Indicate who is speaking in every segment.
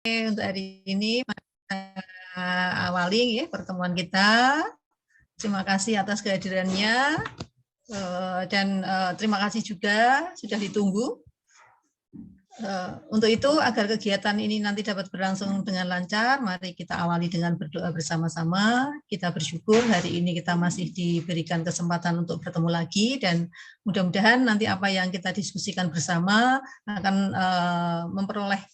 Speaker 1: untuk hari ini awali ya pertemuan kita. Terima kasih atas kehadirannya dan terima kasih juga sudah ditunggu. Untuk itu agar kegiatan ini nanti dapat berlangsung dengan lancar, mari kita awali dengan berdoa bersama-sama. Kita bersyukur hari ini kita masih diberikan kesempatan untuk bertemu lagi dan mudah-mudahan nanti apa yang kita diskusikan bersama akan memperoleh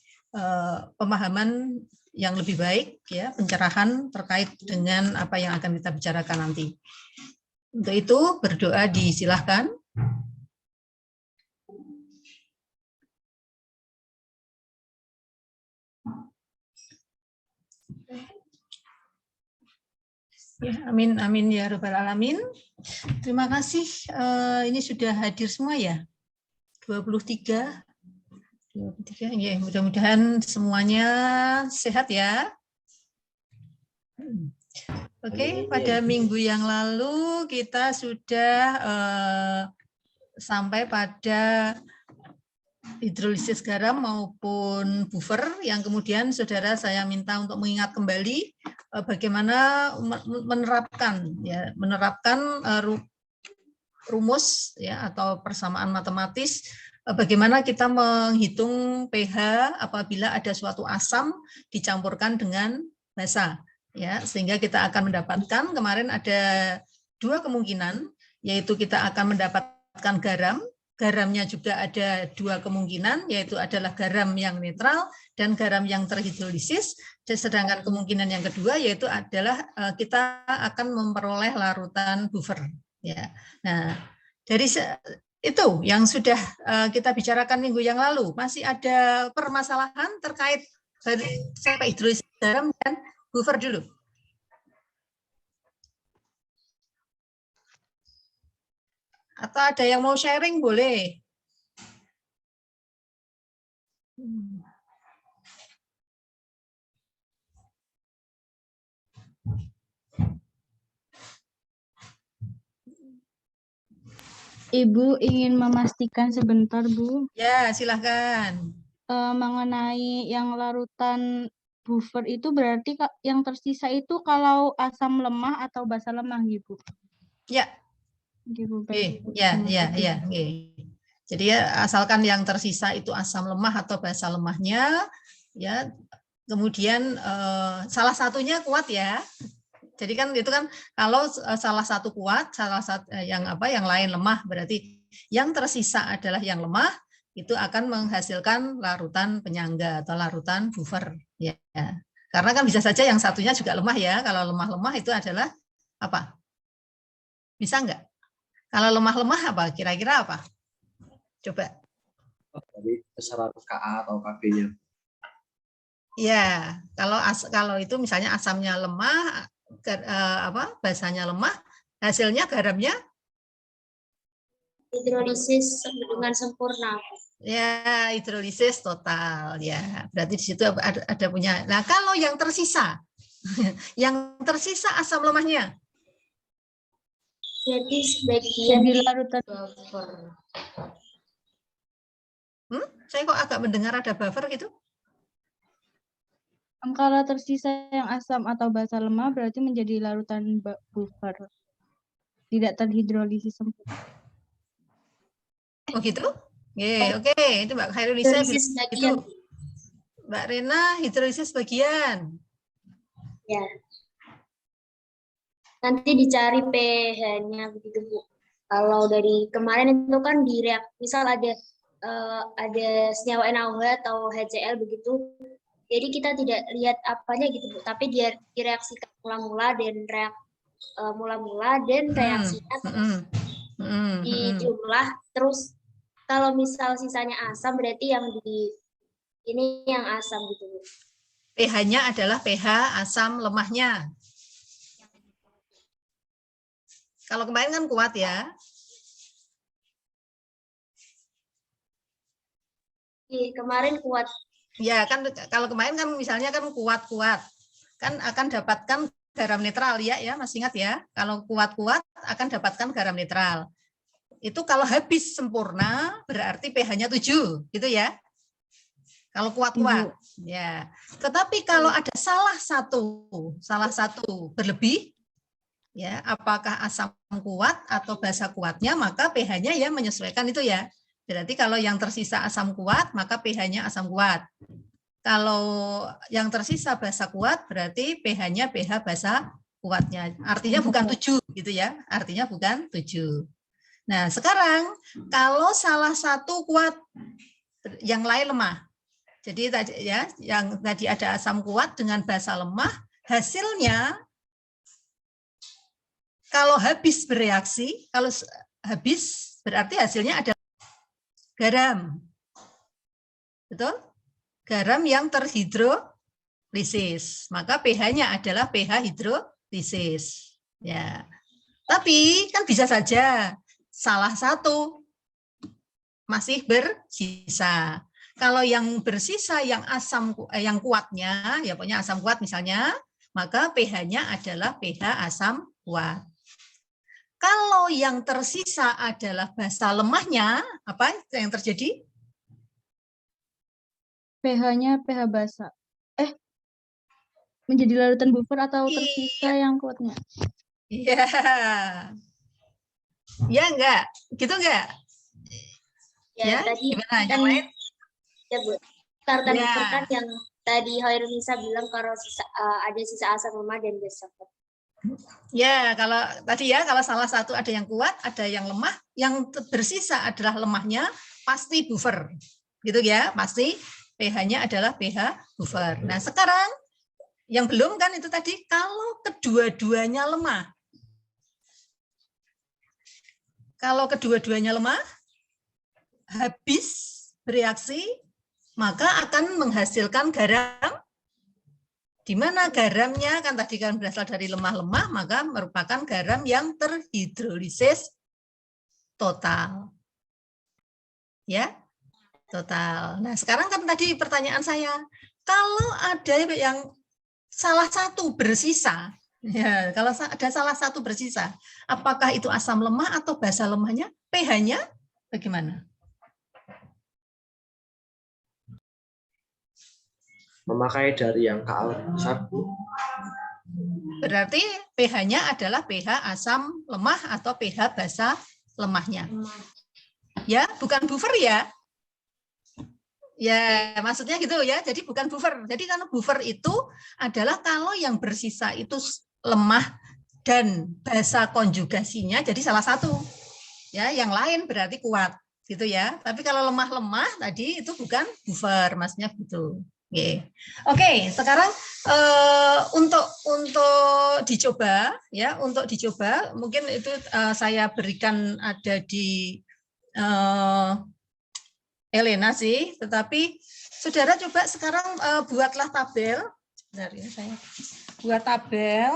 Speaker 1: pemahaman yang lebih baik, ya, pencerahan terkait dengan apa yang akan kita bicarakan nanti. Untuk itu berdoa disilahkan. Ya, amin, amin ya rabbal alamin. Terima kasih. Ini sudah hadir semua ya, 23. Ya, mudah-mudahan semuanya sehat ya. Oke, pada minggu yang lalu kita sudah sampai pada hidrolisis garam maupun buffer yang kemudian saudara saya minta untuk mengingat kembali bagaimana menerapkan rumus ya atau persamaan matematis, bagaimana kita menghitung pH apabila ada suatu asam dicampurkan dengan basa, ya, sehingga kita akan mendapatkan, kemarin ada dua kemungkinan, yaitu kita akan mendapatkan garamnya juga ada dua kemungkinan, yaitu adalah garam yang netral dan garam yang terhidrolisis, sedangkan kemungkinan yang kedua yaitu adalah kita akan memperoleh larutan buffer. Ya, nah dari itu yang sudah kita bicarakan minggu yang lalu, masih ada permasalahan terkait sampai hidrolisis garam dan buffer dulu. Atau ada yang mau sharing boleh.
Speaker 2: Ibu ingin memastikan sebentar, Bu.
Speaker 1: Ya, silahkan.
Speaker 2: Mengenai yang larutan buffer itu berarti yang tersisa itu kalau asam lemah atau basa lemah, Ibu?
Speaker 1: Ya. Ya. Jadi ya asalkan yang tersisa itu asam lemah atau basa lemahnya, ya. Kemudian salah satunya kuat ya. Jadi kan itu kan kalau salah satu kuat, salah satu yang lain lemah, berarti yang tersisa adalah yang lemah, itu akan menghasilkan larutan penyangga atau larutan buffer ya. Karena kan bisa saja yang satunya juga lemah ya. Kalau lemah-lemah itu adalah apa? Bisa enggak? Kalau lemah-lemah apa? Kira-kira apa? Coba.
Speaker 3: Dari 100 Ka atau Kb-nya.
Speaker 1: Ya, kalau itu misalnya asamnya lemah, basanya lemah, hasilnya garamnya
Speaker 4: hidrolisis dengan sempurna.
Speaker 1: Ya, hidrolisis total ya. Berarti di situ ada punya. Nah, kalau yang tersisa, yang tersisa asam lemahnya.
Speaker 4: Jadi sebagian
Speaker 2: di larutan
Speaker 4: buffer.
Speaker 1: Saya kok agak mendengar ada buffer gitu?
Speaker 2: Kalau tersisa yang asam atau basa lemah berarti menjadi larutan buffer. Tidak terhidrolisis sempurna.
Speaker 1: Oh gitu? Oke. Itu Mbak Khairunisa itu. Mbak Rena hidrolisis bagian.
Speaker 4: Ya. Nanti dicari pH-nya begitu, Bu. Kalau dari kemarin itu kan misal ada senyawa NaOH atau HCl begitu. Jadi kita tidak lihat apanya gitu, Bu, tapi dia direaksikan mula-mula dan reaksinya terus di jumlah terus. Kalau misal sisanya asam berarti yang ini yang asam gitu, Bu.
Speaker 1: pH-nya adalah pH asam lemahnya. Kalau kemarin kan kuat ya.
Speaker 4: Kemarin kuat.
Speaker 1: Ya kan kalau kemarin kan misalnya kan kuat-kuat. Kan akan dapatkan garam netral ya, masih ingat ya. Kalau kuat-kuat akan dapatkan garam netral. Itu kalau habis sempurna berarti pH-nya 7, gitu ya. Kalau kuat-kuat, ya. Tetapi kalau ada salah satu berlebih, ya, apakah asam kuat atau basa kuatnya, maka pH-nya ya menyesuaikan itu ya. Berarti kalau yang tersisa asam kuat, maka pH-nya asam kuat. Kalau yang tersisa basa kuat, berarti pH-nya pH basa kuatnya. Artinya bukan 7 gitu ya. Artinya bukan 7. Nah, sekarang kalau salah satu kuat, yang lain lemah. Jadi tadi ya, yang tadi ada asam kuat dengan basa lemah, hasilnya kalau habis bereaksi, kalau habis berarti hasilnya ada garam. Betul? Garam yang terhidrolisis. Maka pH-nya adalah pH hidrolisis. Ya. Tapi kan bisa saja salah satu masih bersisa. Kalau yang bersisa yang yang kuatnya, ya pokoknya asam kuat misalnya, maka pH-nya adalah pH asam kuat. Kalau yang tersisa adalah basa lemahnya, apa yang terjadi?
Speaker 2: pH-nya pH basa. Menjadi larutan buffer atau tersisa yang kuatnya?
Speaker 1: Iya. Ya enggak? Gitu enggak? Ya,
Speaker 4: tadi
Speaker 1: gimana? Yang
Speaker 4: kan
Speaker 1: lain?
Speaker 4: ya Bu, larutan
Speaker 1: Ya.
Speaker 4: buffer kan yang tadi Hoirunisa bilang kalau ada sisa asam lemah dan basa kuat.
Speaker 1: Ya, kalau tadi ya, kalau salah satu ada yang kuat, ada yang lemah, yang bersisa adalah lemahnya, pasti buffer. Gitu ya, pasti pH-nya adalah pH buffer. Nah, sekarang yang belum kan itu tadi, kalau kedua-duanya lemah. Kalau kedua-duanya lemah, habis bereaksi, maka akan menghasilkan garam. Di mana garamnya kan tadi kan berasal dari lemah-lemah, maka merupakan garam yang terhidrolisis total. Ya, total. Nah, sekarang kan tadi pertanyaan saya, kalau ada yang salah satu bersisa, ya, kalau ada salah satu bersisa, apakah itu asam lemah atau basa lemahnya? pH-nya bagaimana?
Speaker 3: Memakai dari yang Ka1.
Speaker 1: Berarti pH-nya adalah pH asam lemah atau pH basa lemahnya. Ya, bukan buffer ya. Ya, maksudnya gitu ya. Jadi bukan buffer. Jadi karena buffer itu adalah kalau yang bersisa itu lemah dan basa konjugasinya jadi salah satu. Ya, yang lain berarti kuat gitu ya. Tapi kalau lemah-lemah tadi itu bukan buffer, maksudnya gitu. Oke, sekarang untuk dicoba ya, untuk dicoba mungkin itu saya berikan ada di Elena sih, tetapi saudara coba sekarang buatlah tabel. Sebentar ya, saya buat tabel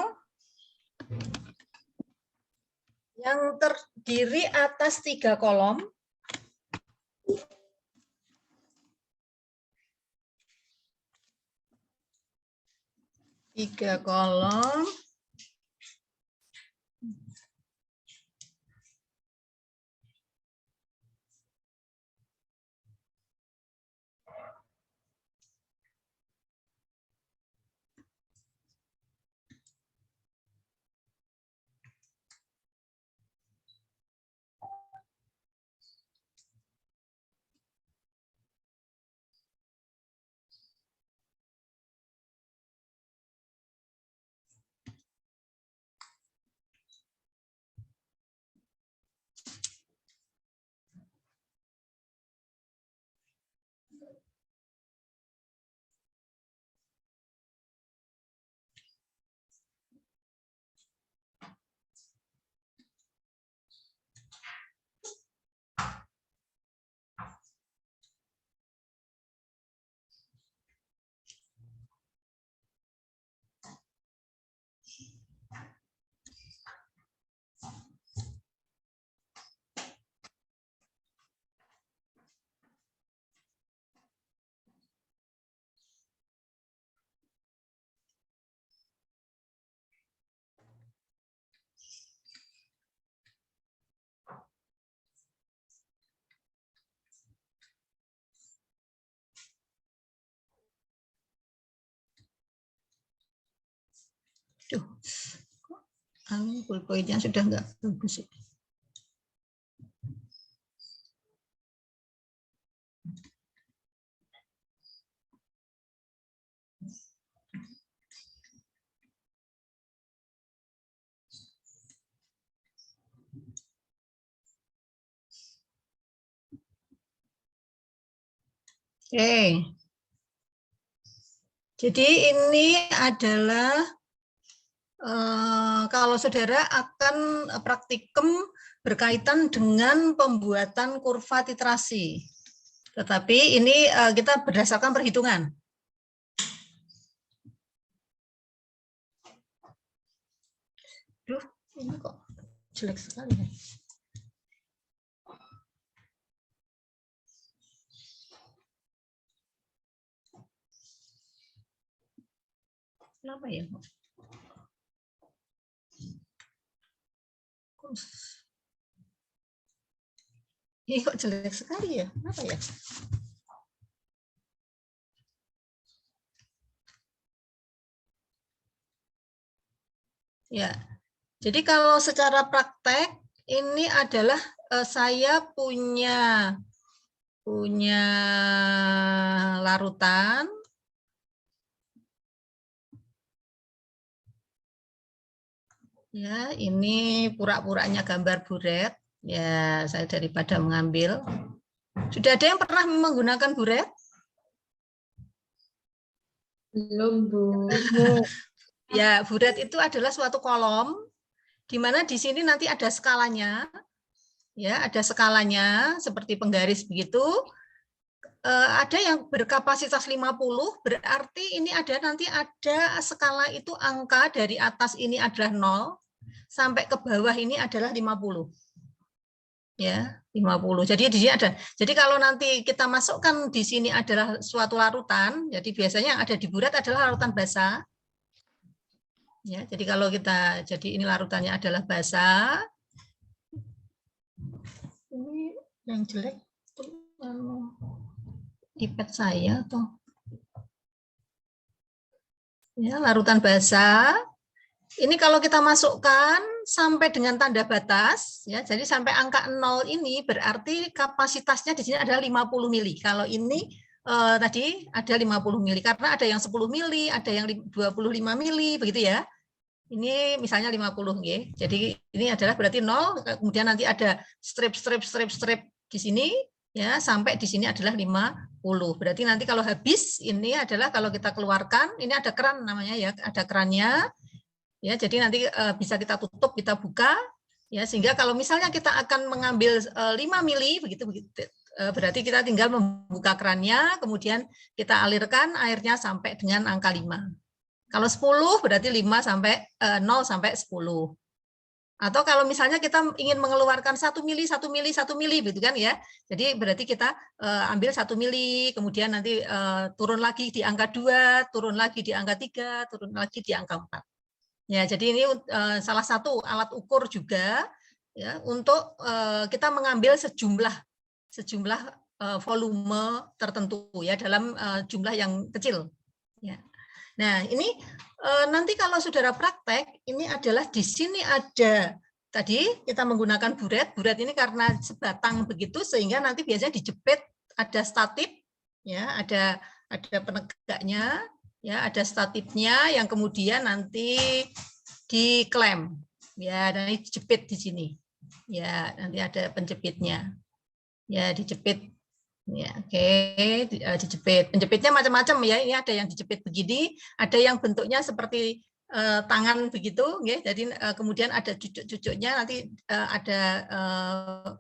Speaker 1: yang terdiri atas 3 kolom. Tiga kolom. Duh, pulpoidnya sudah enggak bagus. Oke. Jadi ini adalah kalau saudara akan praktikum berkaitan dengan pembuatan kurva titrasi. Tetapi ini kita berdasarkan perhitungan. Duh, ini kok jelek sekali ya. Kenapa ya? Ini kok jelek sekali ya? Kenapa ya? Ya, jadi kalau secara praktek ini adalah saya punya larutan. Ya, ini pura-puranya gambar buret. Ya, saya daripada mengambil. Sudah ada yang pernah menggunakan buret?
Speaker 4: Belum, Bu.
Speaker 1: Ya, buret itu adalah suatu kolom di mana di sini nanti ada skalanya. Ya, ada skalanya seperti penggaris begitu. Ada yang berkapasitas 50, berarti ini nanti ada skala itu angka dari atas ini adalah 0 sampai ke bawah ini adalah 50. Ya, 50. Jadi di sini ada. Jadi kalau nanti kita masukkan di sini adalah suatu larutan, jadi biasanya yang ada di buret adalah larutan basa. Ya, jadi kalau jadi ini larutannya adalah basa. Ini yang jelek iPad saya atau ya, larutan basa. Ini kalau kita masukkan sampai dengan tanda batas, ya, jadi sampai angka 0 ini berarti kapasitasnya di sini adalah 50 mili. Kalau ini tadi ada 50 mili, karena ada yang 10 mili, ada yang 25 mili, begitu ya. Ini misalnya 50, ya. Jadi ini adalah berarti 0, kemudian nanti ada strip di sini, ya, sampai di sini adalah 50. Berarti nanti kalau habis ini adalah kalau kita keluarkan, ini ada keran namanya ya, ada kerannya. Ya, jadi nanti bisa kita tutup, kita buka ya, sehingga kalau misalnya kita akan mengambil 5 mili begitu berarti kita tinggal membuka kerannya, kemudian kita alirkan airnya sampai dengan angka 5. Kalau 10 berarti 5 sampai 0 sampai 10. Atau kalau misalnya kita ingin mengeluarkan 1 mili, 1 mili, 1 mili, gitu kan ya. Jadi berarti kita ambil 1 mili, kemudian nanti turun lagi di angka 2, turun lagi di angka 3, turun lagi di angka 4. Ya, jadi ini salah satu alat ukur juga ya untuk kita mengambil sejumlah volume tertentu ya dalam jumlah yang kecil. Ya. Nah, ini nanti kalau saudara praktek, ini adalah di sini ada tadi kita menggunakan buret. Buret ini karena sebatang begitu sehingga nanti biasanya dijepit, ada statip, ya, ada penegaknya, ya, ada statipnya yang kemudian nanti diklem, ya, dan dijepit di sini, ya, nanti ada penjepitnya, ya, dijepit. Ya, oke, dijepit. Penjepitnya macam-macam ya. Ini ada yang dijepit begini, ada yang bentuknya seperti tangan begitu, ya. Jadi kemudian ada cucuk-cucuknya, nanti ada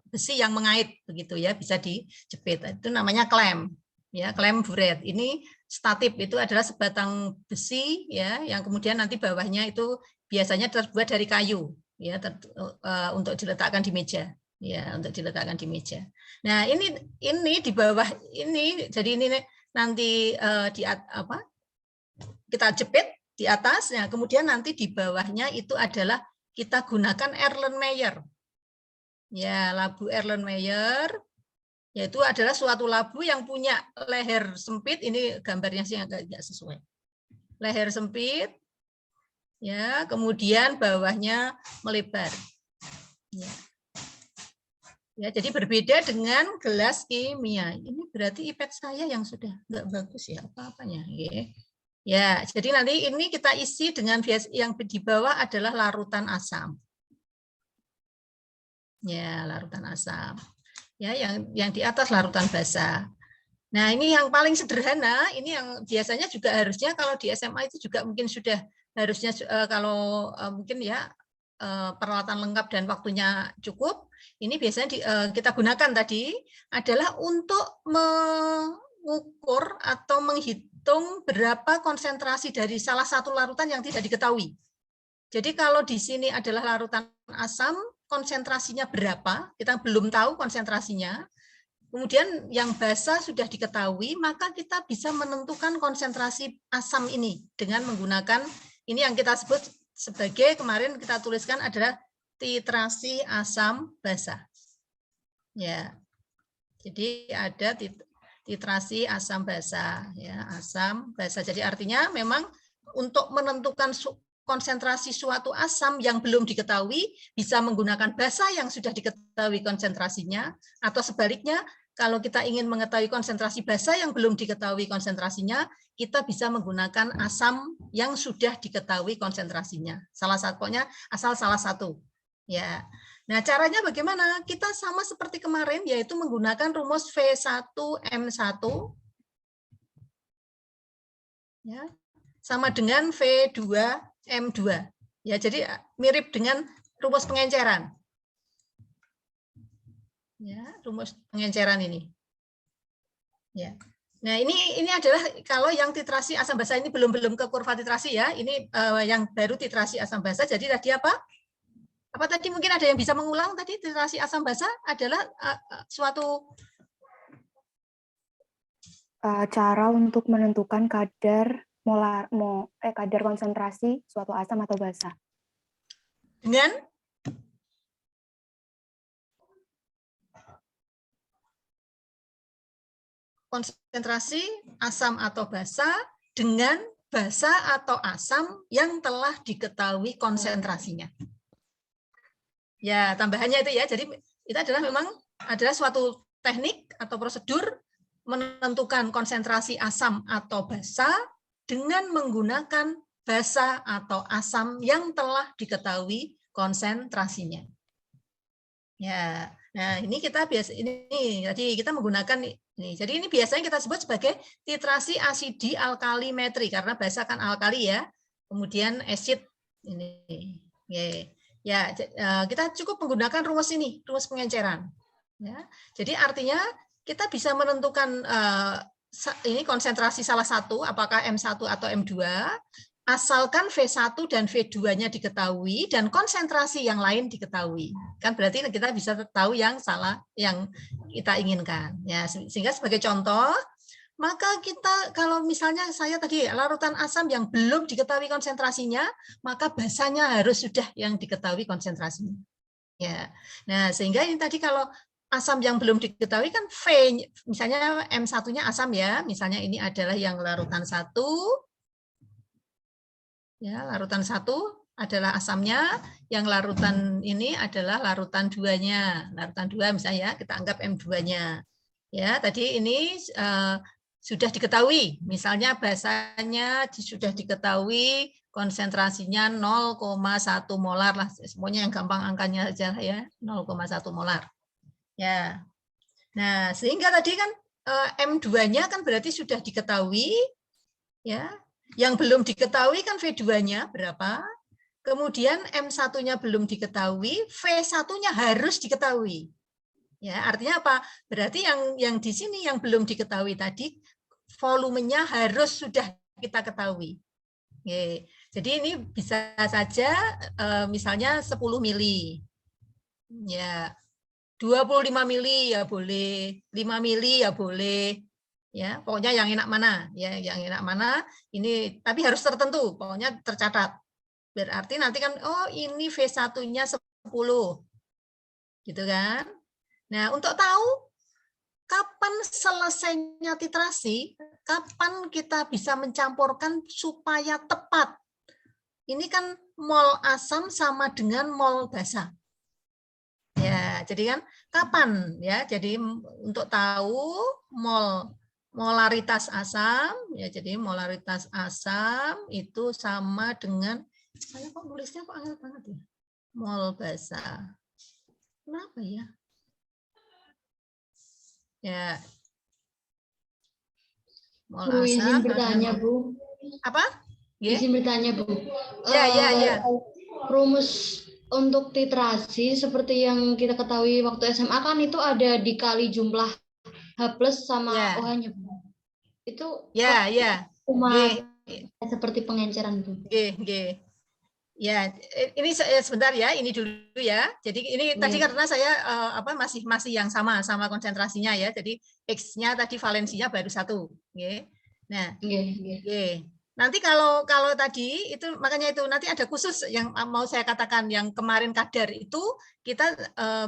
Speaker 1: besi yang mengait begitu ya, bisa dijepit. Itu namanya klem, ya, klem buret. Ini statip itu adalah sebatang besi ya, yang kemudian nanti bawahnya itu biasanya terbuat dari kayu, ya, untuk diletakkan di meja. Ya, untuk diletakkan di meja. Nah, ini di bawah ini, jadi ini nanti kita jepit di atas, ya, kemudian nanti di bawahnya itu adalah kita gunakan Erlenmeyer. Ya, labu Erlenmeyer, yaitu adalah suatu labu yang punya leher sempit. Ini gambarnya sih agak sesuai. Leher sempit, Ya, kemudian bawahnya melebar. Ya. Ya, jadi berbeda dengan gelas kimia. Ini berarti iPad saya yang sudah nggak bagus ya, apa-apanya. Ya, jadi nanti ini kita isi dengan yang di bawah adalah larutan asam. Ya, larutan asam. Ya, yang di atas larutan basa. Nah, ini yang paling sederhana, ini yang biasanya juga harusnya kalau di SMA itu juga mungkin sudah harusnya kalau mungkin ya peralatan lengkap dan waktunya cukup, ini biasanya kita gunakan tadi adalah untuk mengukur atau menghitung berapa konsentrasi dari salah satu larutan yang tidak diketahui. Jadi kalau di sini adalah larutan asam, konsentrasinya berapa, kita belum tahu konsentrasinya. Kemudian yang basa sudah diketahui, maka kita bisa menentukan konsentrasi asam ini dengan menggunakan ini yang kita sebut sebagai kemarin kita tuliskan adalah titrasi asam basa. Ya. Jadi ada titrasi asam basa, ya, asam basa. Jadi artinya memang untuk menentukan konsentrasi suatu asam yang belum diketahui bisa menggunakan basa yang sudah diketahui konsentrasinya, atau sebaliknya kalau kita ingin mengetahui konsentrasi basa yang belum diketahui konsentrasinya, kita bisa menggunakan asam yang sudah diketahui konsentrasinya. Salah satunya asal salah satu. Ya. Nah, caranya bagaimana? Kita sama seperti kemarin, yaitu menggunakan rumus V1M1 ya, sama dengan V2M2. Ya, jadi mirip dengan rumus pengenceran. Ya, rumus pengenceran ini. Ya. Nah, ini adalah kalau yang titrasi asam basa ini belum ke kurva titrasi ya. Ini yang baru titrasi asam basa. Jadi tadi apa? Apa tadi mungkin ada yang bisa mengulang tadi titrasi asam basa adalah suatu
Speaker 5: cara untuk menentukan kadar kadar konsentrasi suatu asam atau basa.
Speaker 1: Dengan konsentrasi asam atau basa dengan basa atau asam yang telah diketahui konsentrasinya. Ya, tambahannya itu ya. Jadi itu adalah memang adalah suatu teknik atau prosedur menentukan konsentrasi asam atau basa dengan menggunakan basa atau asam yang telah diketahui konsentrasinya. Ya, nah ini kita biasa ini tadi kita menggunakan ini. Jadi ini biasanya kita sebut sebagai titrasi asidi alkalimetri karena basa kan alkali ya. Kemudian acid ini. Ya, kita cukup menggunakan rumus ini, rumus pengenceran. Ya, jadi artinya kita bisa menentukan ini konsentrasi salah satu, apakah M1 atau M2, asalkan V1 dan V2-nya diketahui dan konsentrasi yang lain diketahui. Kan berarti kita bisa tahu yang salah, yang kita inginkan. Ya, sehingga sebagai contoh, maka kita kalau misalnya saya tadi larutan asam yang belum diketahui konsentrasinya, maka basanya harus sudah yang diketahui konsentrasinya. Ya. Nah, sehingga ini tadi kalau asam yang belum diketahui kan V, misalnya M1-nya asam ya, misalnya ini adalah yang larutan 1. Ya, larutan 1 adalah asamnya, yang larutan ini adalah larutan 2-nya. Larutan 2 misalnya kita anggap M2-nya. Ya, tadi ini sudah diketahui, misalnya basanya sudah diketahui konsentrasinya 0,1 molar lah, semuanya yang gampang angkanya aja ya, 0,1 molar. Ya. Nah, sehingga tadi kan M2-nya kan berarti sudah diketahui ya. Yang belum diketahui kan V2-nya berapa? Kemudian M1-nya belum diketahui, V1-nya harus diketahui. Ya, artinya apa? Berarti yang di sini yang belum diketahui tadi volumenya harus sudah kita ketahui. Oke. Jadi ini bisa saja misalnya 10 mili. Ya. 25 mili ya boleh, 5 mili ya boleh. Ya, pokoknya yang enak mana? Ya, yang enak mana? Ini tapi harus tertentu, pokoknya tercatat. Berarti nanti kan oh ini V1-nya 10. Gitu kan? Nah, untuk tahu kapan selesainya titrasi, kapan kita bisa mencampurkan supaya tepat. ini kan mol asam sama dengan mol basa. Ya, jadi kan kapan ya? Jadi untuk tahu molaritas asam, ya jadi molaritas asam itu sama dengan, saya kok nulisnya kok angel banget ya? Mol basa. Kenapa ya? Ya. Mol
Speaker 6: Bu, izin
Speaker 1: asam.
Speaker 6: bertanya, Bu.
Speaker 1: Apa? Yeah.
Speaker 6: Izin bertanya, Bu.
Speaker 1: Ya.
Speaker 6: Rumus untuk titrasi seperti yang kita ketahui waktu SMA kan itu ada dikali jumlah H plus sama OH-nya, Bu. Itu cuma seperti pengenceran, Bu.
Speaker 1: Ya, ini sebentar ya, ini dulu ya. Jadi ini tadi karena saya masih yang sama konsentrasinya ya. Jadi X-nya tadi valensinya baru 1. Nah, nanti kalau tadi itu makanya itu nanti ada khusus yang mau saya katakan yang kemarin kadar itu kita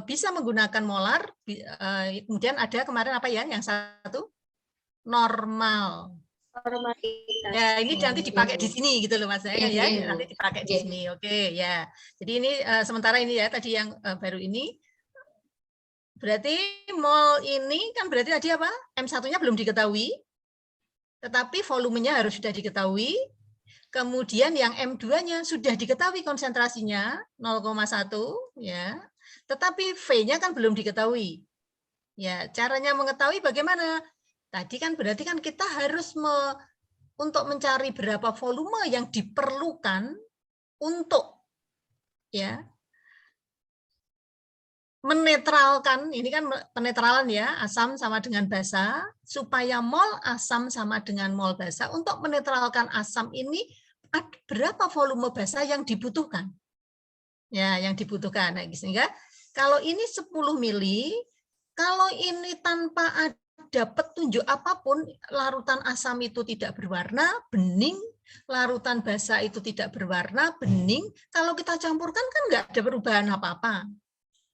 Speaker 1: bisa menggunakan molar, kemudian ada kemarin apa ya yang satu normal. Ya ini nanti dipakai di sini gitu loh Mas ya, nanti dipakai di sini. Oke ya. Jadi ini sementara ini ya tadi yang baru ini. Berarti mol ini kan berarti tadi apa? M1-nya belum diketahui. Tetapi volumenya harus sudah diketahui. Kemudian yang M2-nya sudah diketahui konsentrasinya 0,1 ya. Tetapi V-nya kan belum diketahui. Ya, caranya mengetahui bagaimana? Tadi kan berarti kan kita harus untuk mencari berapa volume yang diperlukan untuk ya menetralkan, ini kan penetralan ya, asam sama dengan basa, supaya mol asam sama dengan mol basa, untuk menetralkan asam ini berapa volume basa yang dibutuhkan. Ya, yang dibutuhkan. Nah, sehingga kalau ini 10 mili, kalau ini tanpa ada petunjuk apapun, larutan asam itu tidak berwarna, bening, larutan basa itu tidak berwarna, bening, kalau kita campurkan kan nggak ada perubahan apa-apa.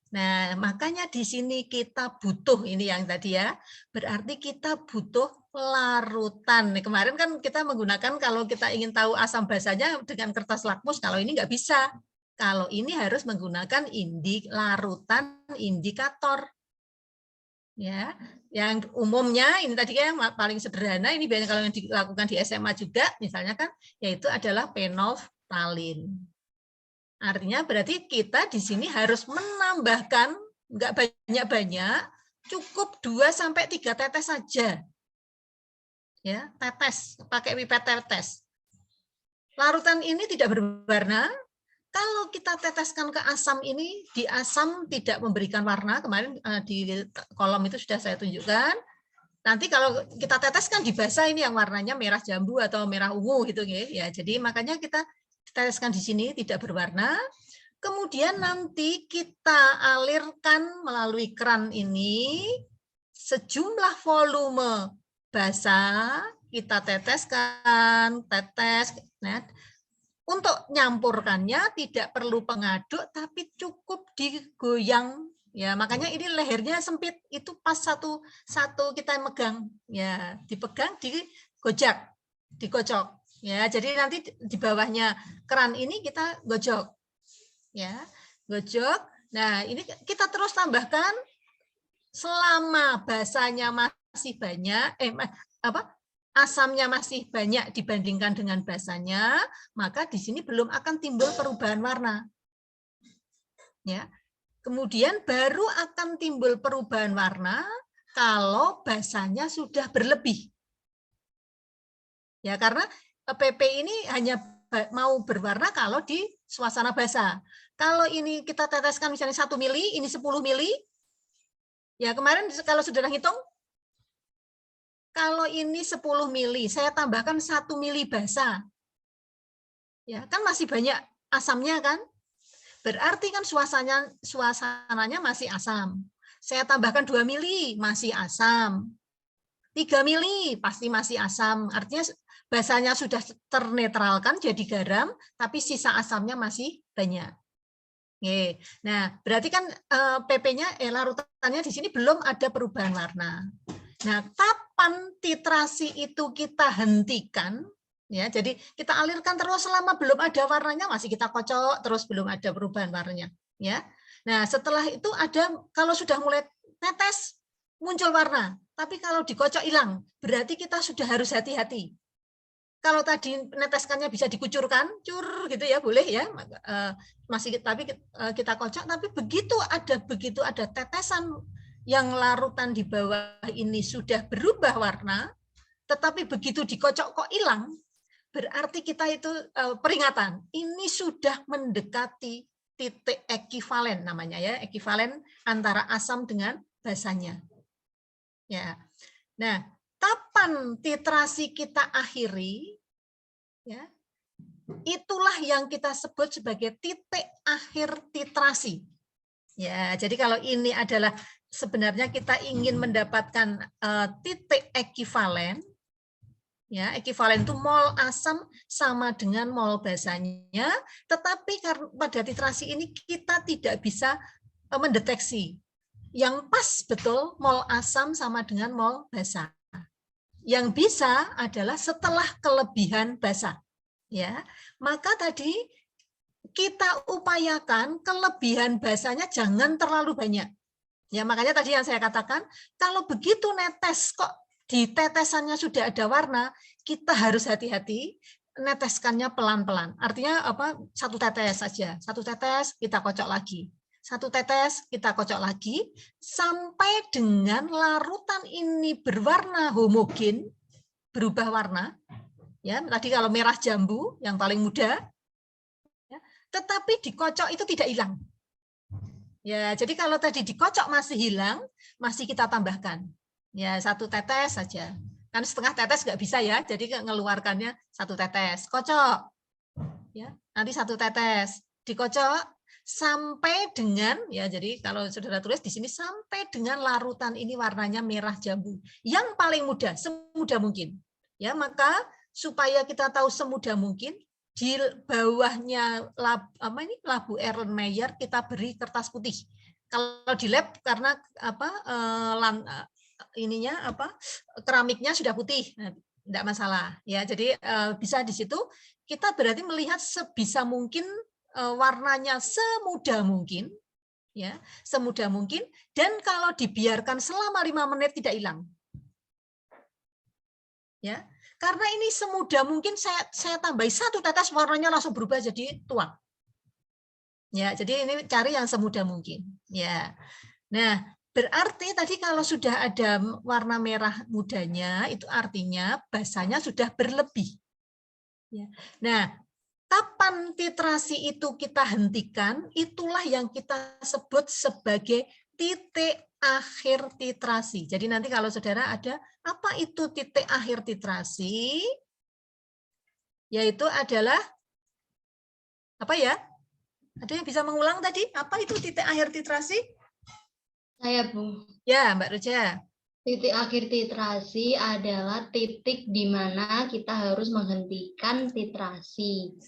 Speaker 1: Nah, makanya di sini kita butuh, ini yang tadi ya, berarti kita butuh larutan. Kemarin kan kita menggunakan, kalau kita ingin tahu asam basanya dengan kertas lakmus, kalau ini nggak bisa. Kalau ini harus menggunakan larutan indikator. Ya, yang umumnya ini tadi yang paling sederhana, ini biasanya kalau yang dilakukan di SMA juga, misalnya kan, yaitu adalah penoftalin. Artinya berarti kita di sini harus menambahkan, nggak banyak-banyak, cukup 2-3 tetes saja. Ya, tetes, pakai pipet tetes. Larutan ini tidak berwarna. Kalau kita teteskan ke asam ini, di asam tidak memberikan warna. Kemarin di kolom itu sudah saya tunjukkan. Nanti kalau kita teteskan di basa ini yang warnanya merah jambu atau merah ungu gitu ya. Jadi makanya kita teteskan di sini tidak berwarna. Kemudian nanti kita alirkan melalui keran ini sejumlah volume basa, kita teteskan, nah, untuk nyampurkannya tidak perlu pengaduk, tapi cukup digoyang. Ya, makanya ini lehernya sempit, itu pas satu kita megang, ya, dipegang, digojak, dikocok. Ya, jadi nanti di bawahnya keran ini kita gojok. Ya, gojok. Nah, ini kita terus tambahkan selama basanya masih banyak, asamnya masih banyak dibandingkan dengan basanya, maka di sini belum akan timbul perubahan warna. Ya. Kemudian baru akan timbul perubahan warna kalau basanya sudah berlebih. Ya, karena PP ini hanya mau berwarna kalau di suasana basa. Kalau ini kita teteskan misalnya 1 mili, ini 10 mili. Ya, kemarin kalau saudara hitung, kalau ini 10 mili, saya tambahkan 1 mili basa. Ya, kan masih banyak asamnya kan? Berarti kan suasananya masih asam. Saya tambahkan 2 mili, masih asam. 3 mili, pasti masih asam. Artinya basanya sudah ternetralkan jadi garam, tapi sisa asamnya masih banyak. Nah, berarti kan PP-nya, larutannya di sini belum ada perubahan warna. Nah, kapan titrasi itu kita hentikan? Ya, jadi kita alirkan terus selama belum ada warnanya, masih kita kocok terus belum ada perubahan warnanya. Ya, nah setelah itu ada, kalau sudah mulai netes muncul warna, tapi kalau dikocok hilang, berarti kita sudah harus hati-hati. Kalau tadi neteskannya bisa dikucurkan, cur gitu ya, boleh ya, masih tapi kita kocok, tapi begitu ada tetesan yang larutan di bawah ini sudah berubah warna, tetapi begitu dikocok kok hilang, berarti kita itu peringatan, ini sudah mendekati titik ekivalen namanya ya, ekivalen antara asam dengan basanya. Ya. Nah, kapan titrasi kita akhiri? Ya. Itulah yang kita sebut sebagai titik akhir titrasi. Ya, jadi kalau ini adalah sebenarnya kita ingin mendapatkan titik ekivalen. Ya, ekivalen itu mol asam sama dengan mol basanya, tetapi karena pada titrasi ini kita tidak bisa mendeteksi yang pas betul mol asam sama dengan mol basa. Yang bisa adalah setelah kelebihan basa. Ya, maka tadi kita upayakan kelebihan basanya jangan terlalu banyak. Ya, makanya tadi yang saya katakan, kalau begitu netes kok di tetesannya sudah ada warna, kita harus hati-hati, neteskannya pelan-pelan. Artinya apa? Satu tetes saja. Satu tetes kita kocok lagi. Satu tetes kita kocok lagi sampai dengan larutan ini berwarna homogen, berubah warna. Ya, tadi kalau merah jambu yang paling mudah, ya, tetapi dikocok itu tidak hilang. Ya, jadi kalau tadi dikocok masih hilang, masih kita tambahkan. Ya, satu tetes saja. Kan setengah tetes nggak bisa ya, jadi ngeluarkannya satu tetes. Kocok. Ya, nanti satu tetes. Dikocok sampai dengan, ya jadi kalau saudara tulis di sini, sampai dengan larutan ini warnanya merah jambu. Yang paling mudah, semudah mungkin. Ya, maka supaya kita tahu semudah mungkin, di bawahnya labu Erlenmeyer kita beri kertas putih. Kalau di lab karena keramiknya sudah putih, tidak masalah ya. Jadi bisa di situ kita berarti melihat sebisa mungkin warnanya semudah mungkin, ya semudah mungkin. Dan kalau dibiarkan selama 5 menit tidak hilang, ya. Karena ini semudah mungkin saya tambahi satu tetes warnanya langsung berubah jadi tua. Ya, jadi ini cari yang semudah mungkin. Ya. Nah, berarti tadi kalau sudah ada warna merah mudanya, itu artinya basanya sudah berlebih. Ya. Nah, kapan titrasi itu kita hentikan? Itulah yang kita sebut sebagai titik akhir titrasi. Jadi nanti kalau saudara ada apa itu titik akhir titrasi? Yaitu adalah apa ya? Ada yang bisa mengulang tadi? Apa itu titik akhir titrasi?
Speaker 6: Saya, Bu.
Speaker 1: Ya, Mbak Roja.
Speaker 6: Titik akhir titrasi adalah titik di mana kita harus menghentikan titrasi.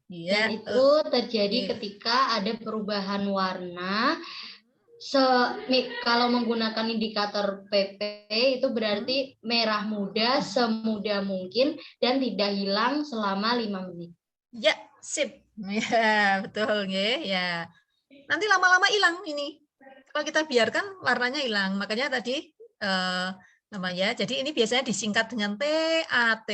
Speaker 1: Ya,
Speaker 6: Dan itu terjadi ketika ada perubahan warna. Kalau menggunakan indikator PP itu berarti merah muda semudah mungkin dan tidak hilang selama 5 menit.
Speaker 1: Ya, sip. Ya, betul ya. Nanti lama-lama hilang ini. Kalau kita biarkan warnanya hilang. Makanya tadi namanya. Jadi ini biasanya disingkat dengan TAT.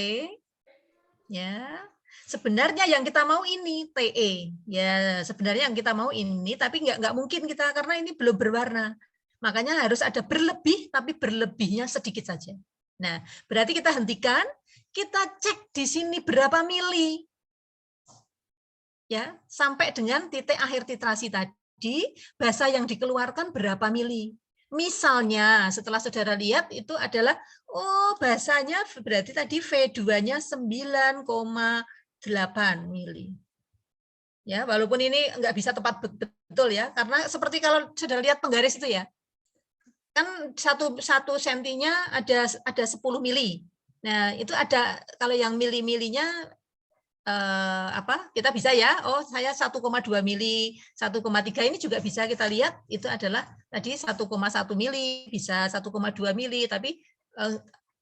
Speaker 1: Ya. Sebenarnya yang kita mau ini TE, ya sebenarnya yang kita mau ini, tapi nggak mungkin kita karena ini belum berwarna. Makanya harus ada berlebih, tapi berlebihnya sedikit saja. Nah, berarti kita hentikan, kita cek di sini berapa mili, ya sampai dengan titik akhir titrasi tadi, basa yang dikeluarkan berapa mili. Misalnya setelah saudara lihat itu adalah, oh basanya berarti tadi V2-nya 9,8 mili. Ya, walaupun ini nggak bisa tepat betul ya, karena seperti kalau sudah lihat penggaris itu ya, kan satu sentinya ada 10 mili. Nah itu ada kalau yang mili-milinya kita bisa ya, oh saya 1,2 mili, 1,3 ini juga bisa kita lihat itu adalah tadi 1,1 mili, bisa 1,2 mili, tapi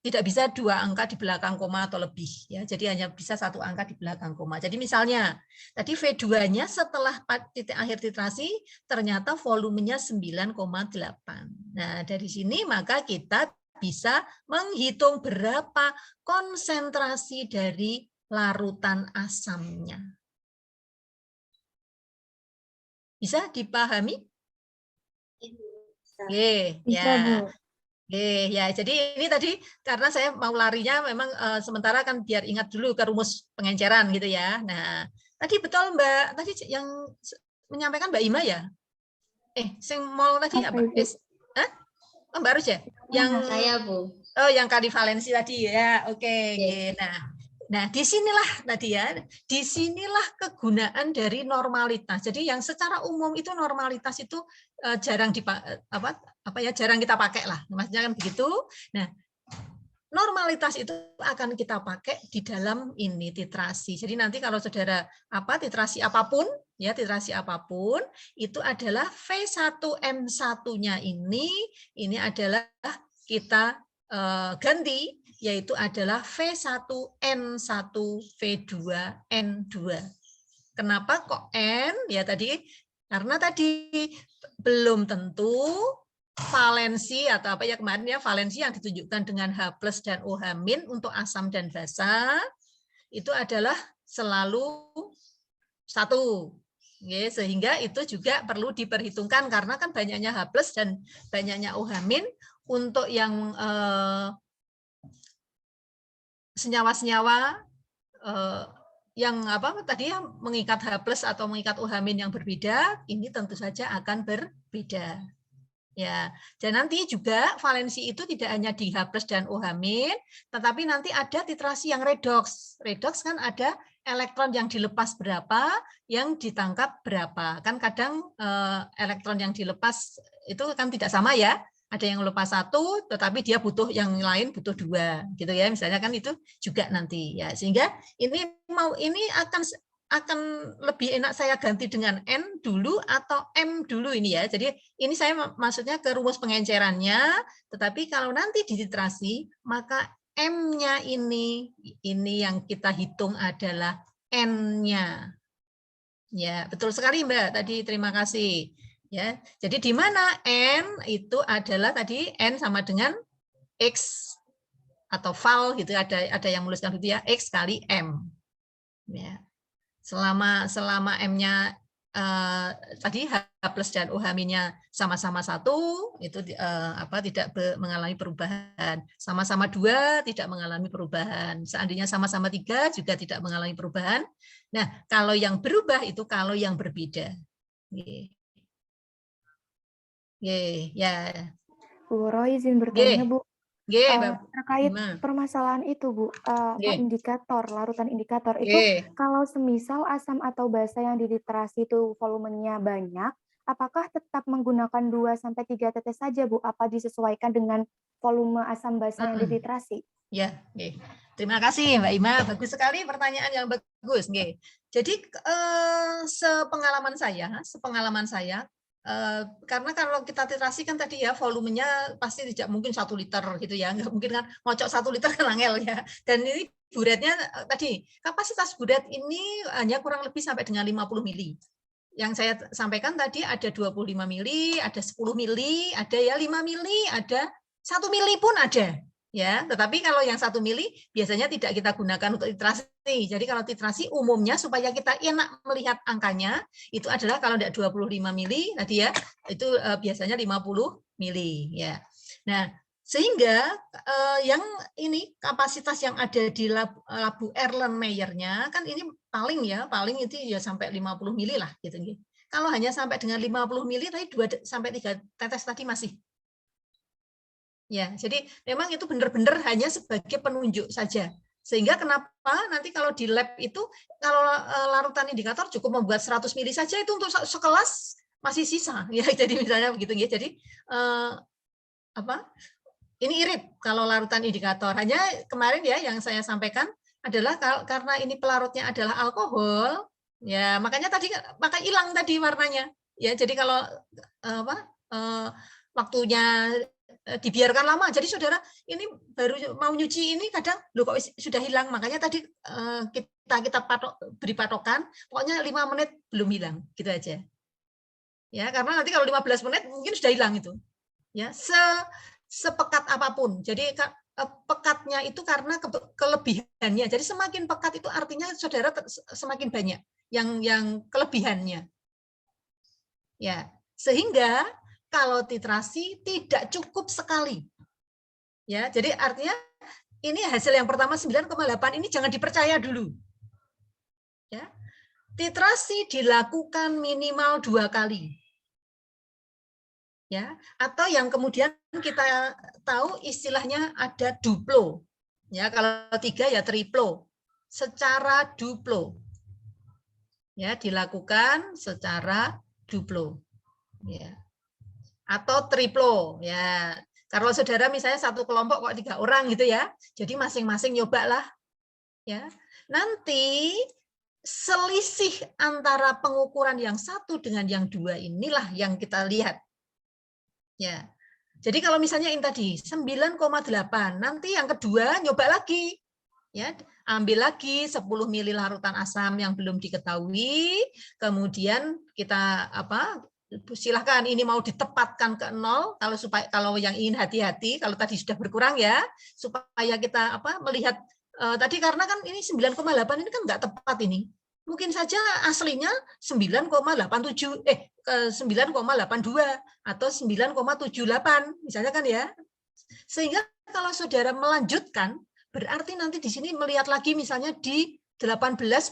Speaker 1: tidak bisa 2 angka di belakang koma atau lebih ya. Jadi hanya bisa 1 angka di belakang koma. Jadi misalnya tadi V2-nya setelah titik akhir titrasi ternyata volumenya 9,8. Nah, dari sini maka kita bisa menghitung berapa konsentrasi dari larutan asamnya. Bisa dipahami? Oke,
Speaker 2: Bisa,
Speaker 1: ya.
Speaker 2: Bu.
Speaker 1: Oke, ya. Jadi ini tadi karena saya mau larinya memang sementara kan biar ingat dulu ke rumus pengenceran gitu ya. Nah, tadi betul Mbak, tadi yang menyampaikan Mbak Ima ya? Sing mall tadi apa? Oh, Mbak Arus ya? Yang
Speaker 6: Saya, Bu.
Speaker 1: Oh, yang kali valensi tadi ya. Oke. Nah, disinilah tadi ya. Disinilah kegunaan dari normalitas. Jadi yang secara umum itu normalitas itu jarang jarang kita pakai lah. Maksudnya kan begitu. Nah, normalitas itu akan kita pakai di dalam ini titrasi. Jadi nanti kalau saudara titrasi apapun itu adalah V1M1-nya ini adalah kita ganti, yaitu adalah V1N1 V2N2. Kenapa kok N? Ya tadi karena tadi belum tentu valensi atau kemarin ya valensi yang ditunjukkan dengan H+ dan OH- untuk asam dan basa itu adalah selalu 1. Sehingga itu juga perlu diperhitungkan karena kan banyaknya H+ dan banyaknya OH- untuk yang senyawa-senyawa yang tadi ya mengikat H+ atau mengikat OH- yang berbeda, ini tentu saja akan berbeda. Ya, dan nanti juga valensi itu tidak hanya di H+ dan OH-, tetapi nanti ada titrasi yang redoks. Redoks kan ada elektron yang dilepas berapa, yang ditangkap berapa. Kan kadang elektron yang dilepas itu kan tidak sama ya. Ada yang lepas 1, tetapi dia butuh yang lain butuh 2, gitu ya. Misalnya kan itu juga nanti ya. Sehingga ini akan lebih enak saya ganti dengan N dulu atau M dulu ini ya. Jadi ini saya maksudnya ke rumus pengencerannya, tetapi kalau nanti di titrasi, maka M-nya ini yang kita hitung adalah N-nya. Ya, betul sekali Mbak. Tadi terima kasih. Ya, jadi di mana N itu adalah tadi N sama dengan X atau val gitu, ada yang menuliskan gitu ya, X kali M. Ya. Selama M-nya tadi H+ dan OH-nya sama-sama 1 itu tidak mengalami perubahan. Sama-sama 2 tidak mengalami perubahan. Seandainya sama-sama 3 juga tidak mengalami perubahan. Nah, kalau yang berubah itu kalau yang berbeda. Ya.
Speaker 5: Bu Roy izin bertanya, Bu. Terkait
Speaker 1: Gimana?
Speaker 5: permasalahan itu, Bu, larutan indikator itu kalau semisal asam atau basa yang dititrasi itu volumenya banyak, apakah tetap menggunakan 2-3 tetes saja, Bu? Apa disesuaikan dengan volume asam basa yang dititrasi?
Speaker 1: Ya, terima kasih Mbak Ima, bagus sekali pertanyaan yang bagus. Jadi sepengalaman saya, karena kalau kita titrasi kan tadi ya volumenya pasti tidak mungkin 1 liter gitu ya, nggak mungkin kan ngocok 1 liter kan angel ya. Dan ini buretnya tadi kapasitas buret ini hanya kurang lebih sampai dengan 50 mili. Yang saya sampaikan tadi ada 25 mili, ada 10 mili, ada ya 5 mili, ada 1 mili pun ada. Ya, tetapi kalau yang 1 mili biasanya tidak kita gunakan untuk titrasi. Jadi kalau titrasi umumnya supaya kita enak melihat angkanya itu adalah kalau tidak 25 mili tadi ya, itu biasanya 50 mili ya. Nah, sehingga yang ini kapasitas yang ada di labu Erlenmeyer-nya kan ini paling itu ya sampai 50 mili lah gitu. Kalau hanya sampai dengan 50 mili tadi 2-3 tetes tadi masih. Ya, jadi memang itu benar-benar hanya sebagai penunjuk saja. Sehingga kenapa nanti kalau di lab itu kalau larutan indikator cukup membuat 100 mili saja itu untuk sekelas masih sisa ya. Jadi misalnya begitu ya. Jadi ini irit kalau larutan indikator. Hanya kemarin ya yang saya sampaikan adalah karena ini pelarutnya adalah alkohol, ya makanya hilang tadi warnanya. Ya, jadi kalau waktunya dibiarkan lama. Jadi saudara ini baru mau nyuci ini kadang loh kok sudah hilang. Makanya tadi kita beri patokan, pokoknya 5 menit belum hilang, gitu aja. Ya, karena nanti kalau 15 menit mungkin sudah hilang itu. Ya, sepekat apapun. Jadi pekatnya itu karena kelebihannya. Jadi semakin pekat itu artinya saudara semakin banyak yang kelebihannya. Ya, sehingga kalau titrasi tidak cukup sekali. Ya, jadi artinya ini hasil yang pertama 9,8 ini jangan dipercaya dulu. Ya. Titrasi dilakukan minimal 2 kali. Ya, atau yang kemudian kita tahu istilahnya ada duplo. Ya, kalau 3 ya triplo. Secara duplo. Ya, dilakukan secara duplo. Ya. Atau triplo, ya. Kalau saudara misalnya satu kelompok kok 3 orang gitu ya, jadi masing-masing nyobalah, ya. Nanti selisih antara pengukuran yang 1 dengan yang 2 inilah yang kita lihat, ya. Jadi kalau misalnya ini tadi 9,8, nanti yang kedua nyoba lagi, ya. Ambil lagi 10 ml larutan asam yang belum diketahui, kemudian kita silahkan ini mau ditepatkan ke 0 kalau yang ingin hati-hati, kalau tadi sudah berkurang ya, supaya kita melihat tadi karena kan ini 9,8 ini kan nggak tepat ini. Mungkin saja aslinya 9,82 atau 9,78 misalnya kan ya. Sehingga kalau saudara melanjutkan berarti nanti di sini melihat lagi misalnya di 18,9.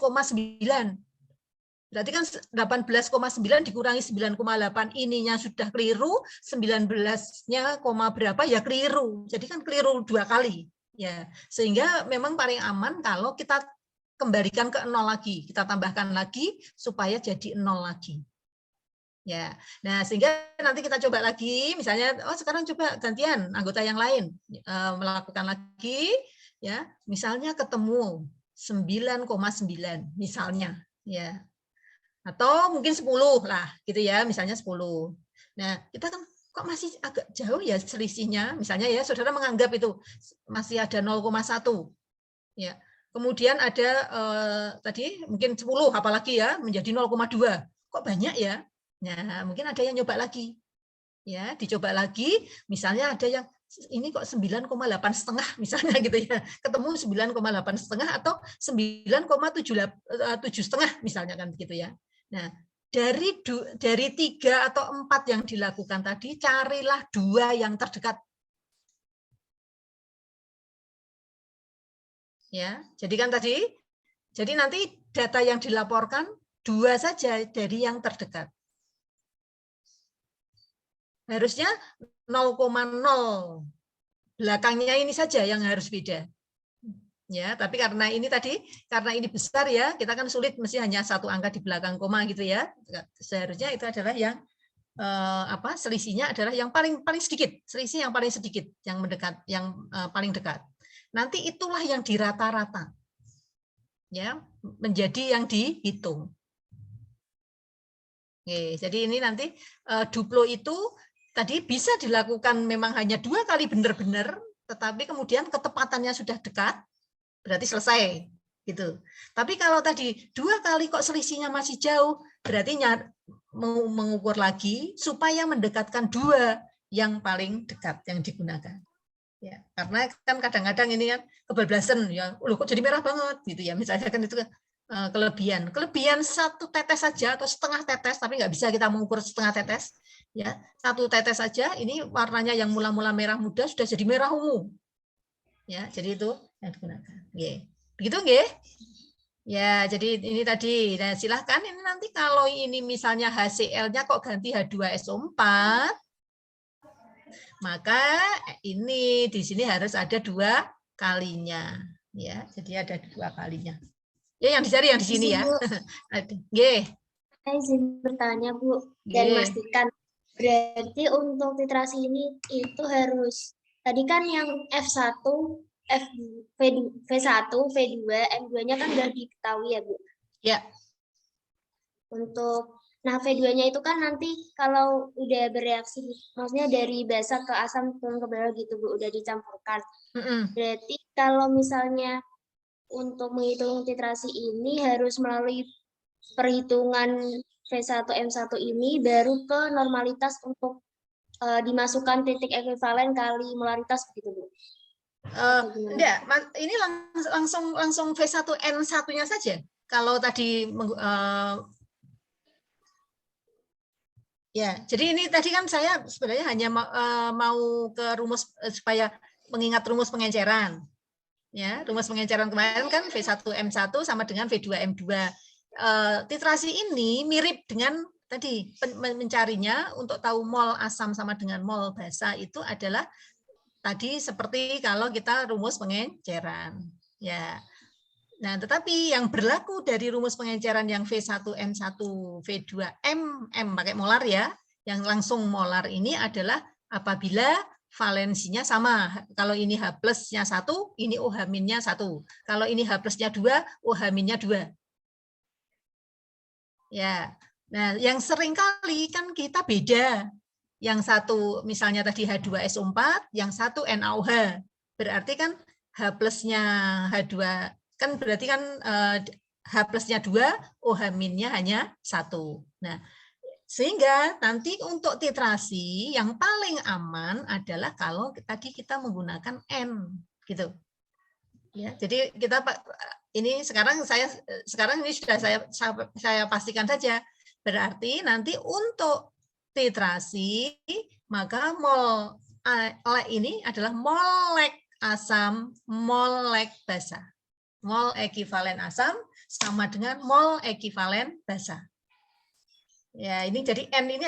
Speaker 1: Berarti kan 18,9 dikurangi 9,8 ininya sudah keliru, 19-nya berapa ya keliru. Jadi kan keliru 2 kali. Ya, sehingga memang paling aman kalau kita kembalikan ke 0 lagi, kita tambahkan lagi supaya jadi 0 lagi. Ya. Nah, sehingga nanti kita coba lagi, misalnya sekarang coba gantian anggota yang lain melakukan lagi ya. Misalnya ketemu 9,9 misalnya, ya. Atau mungkin 10 lah gitu ya, misalnya 10. Nah, kita kan kok masih agak jauh ya selisihnya, misalnya ya saudara menganggap itu masih ada 0,1 ya. Kemudian ada tadi mungkin 10 apalagi ya menjadi 0,2. Kok banyak ya? Nah, mungkin ada yang nyoba lagi. Ya, dicoba lagi, misalnya ada yang ini kok 9,8 setengah misalnya gitu ya. Ketemu 9,8 setengah atau 9,7 setengah misalnya kan gitu ya. Nah, dari 3 atau 4 yang dilakukan tadi, carilah 2 yang terdekat. Ya, jadi kan tadi, jadi nanti data yang dilaporkan 2 saja dari yang terdekat. Harusnya 0,0 belakangnya ini saja yang harus beda. Ya, tapi karena ini besar ya, kita kan sulit mesti hanya 1 angka di belakang koma gitu ya. Seharusnya itu adalah yang selisihnya adalah yang paling sedikit, selisih yang paling sedikit, yang mendekat, yang paling dekat. Nanti itulah yang dirata-rata. Ya, menjadi yang dihitung. Oke, jadi ini nanti duplo itu tadi bisa dilakukan memang hanya 2 kali benar-benar, tetapi kemudian ketepatannya sudah dekat, berarti selesai gitu. Tapi kalau tadi 2 kali kok selisihnya masih jauh, berarti mau mengukur lagi supaya mendekatkan 2 yang paling dekat yang digunakan. Ya, karena kan kadang-kadang ini kan kebablasan ya, loh kok jadi merah banget gitu ya. Misalnya kan itu kelebihan 1 tetes saja atau setengah tetes, tapi nggak bisa kita mengukur setengah tetes. Ya, 1 tetes saja ini warnanya yang mula-mula merah muda sudah jadi merah ungu. Ya, jadi itu yang digunakan. Begitu nggih? Ya, jadi ini tadi. Nah, silahkan ini nanti kalau ini misalnya HCl-nya kok ganti H2SO4, maka ini di sini harus ada 2 kalinya. Ya, jadi ada 2 kalinya. Ya, yang dicari yang di sini ya. Nggih.
Speaker 4: Saya izin bertanya, Bu, dan pastikan berarti untuk titrasi ini itu harus tadi kan yang F1, V1, V2, M2-nya kan sudah diketahui ya, Bu?
Speaker 1: Ya.
Speaker 4: Untuk Nah, V2-nya itu kan nanti kalau udah bereaksi, maksudnya dari basa ke asam turun ke bawah gitu, Bu, udah dicampurkan. Berarti kalau misalnya untuk menghitung titrasi ini harus melalui perhitungan V1M1 ini baru ke normalitas untuk dimasukkan titik ekuivalen kali molaritas begitu, Bu.
Speaker 1: Enggak, ini langsung V1N1-nya saja. Kalau tadi ya, jadi ini tadi kan saya sebenarnya hanya mau ke rumus supaya mengingat rumus pengenceran. Ya, rumus pengenceran kemarin kan V1M1 sama dengan V2M2. Titrasi ini mirip dengan tadi mencarinya untuk tahu mol asam sama dengan mol basa itu adalah tadi seperti kalau kita rumus pengenceran. Ya. Nah, tetapi yang berlaku dari rumus pengenceran yang V1M1, V2M, pakai molar ya, yang langsung molar ini adalah apabila valensinya sama. Kalau ini H plusnya 1, ini OH-nya 1. Kalau ini H plusnya 2, OH-nya 2. Ya. Nah, yang sering kali kan kita beda. Yang satu misalnya tadi H2SO4, yang satu NaOH. Berarti kan H plusnya H2 kan berarti kan H plusnya 2, OH-nya hanya 1. Nah, sehingga nanti untuk titrasi yang paling aman adalah kalau tadi kita menggunakan N gitu. Ya, jadi kita ini sekarang ini sudah saya pastikan saja. Berarti nanti untuk titrasi maka mol ini adalah molek asam, molek basa. Mol ekivalen asam sama dengan mol ekivalen basa. Ya, ini jadi N ini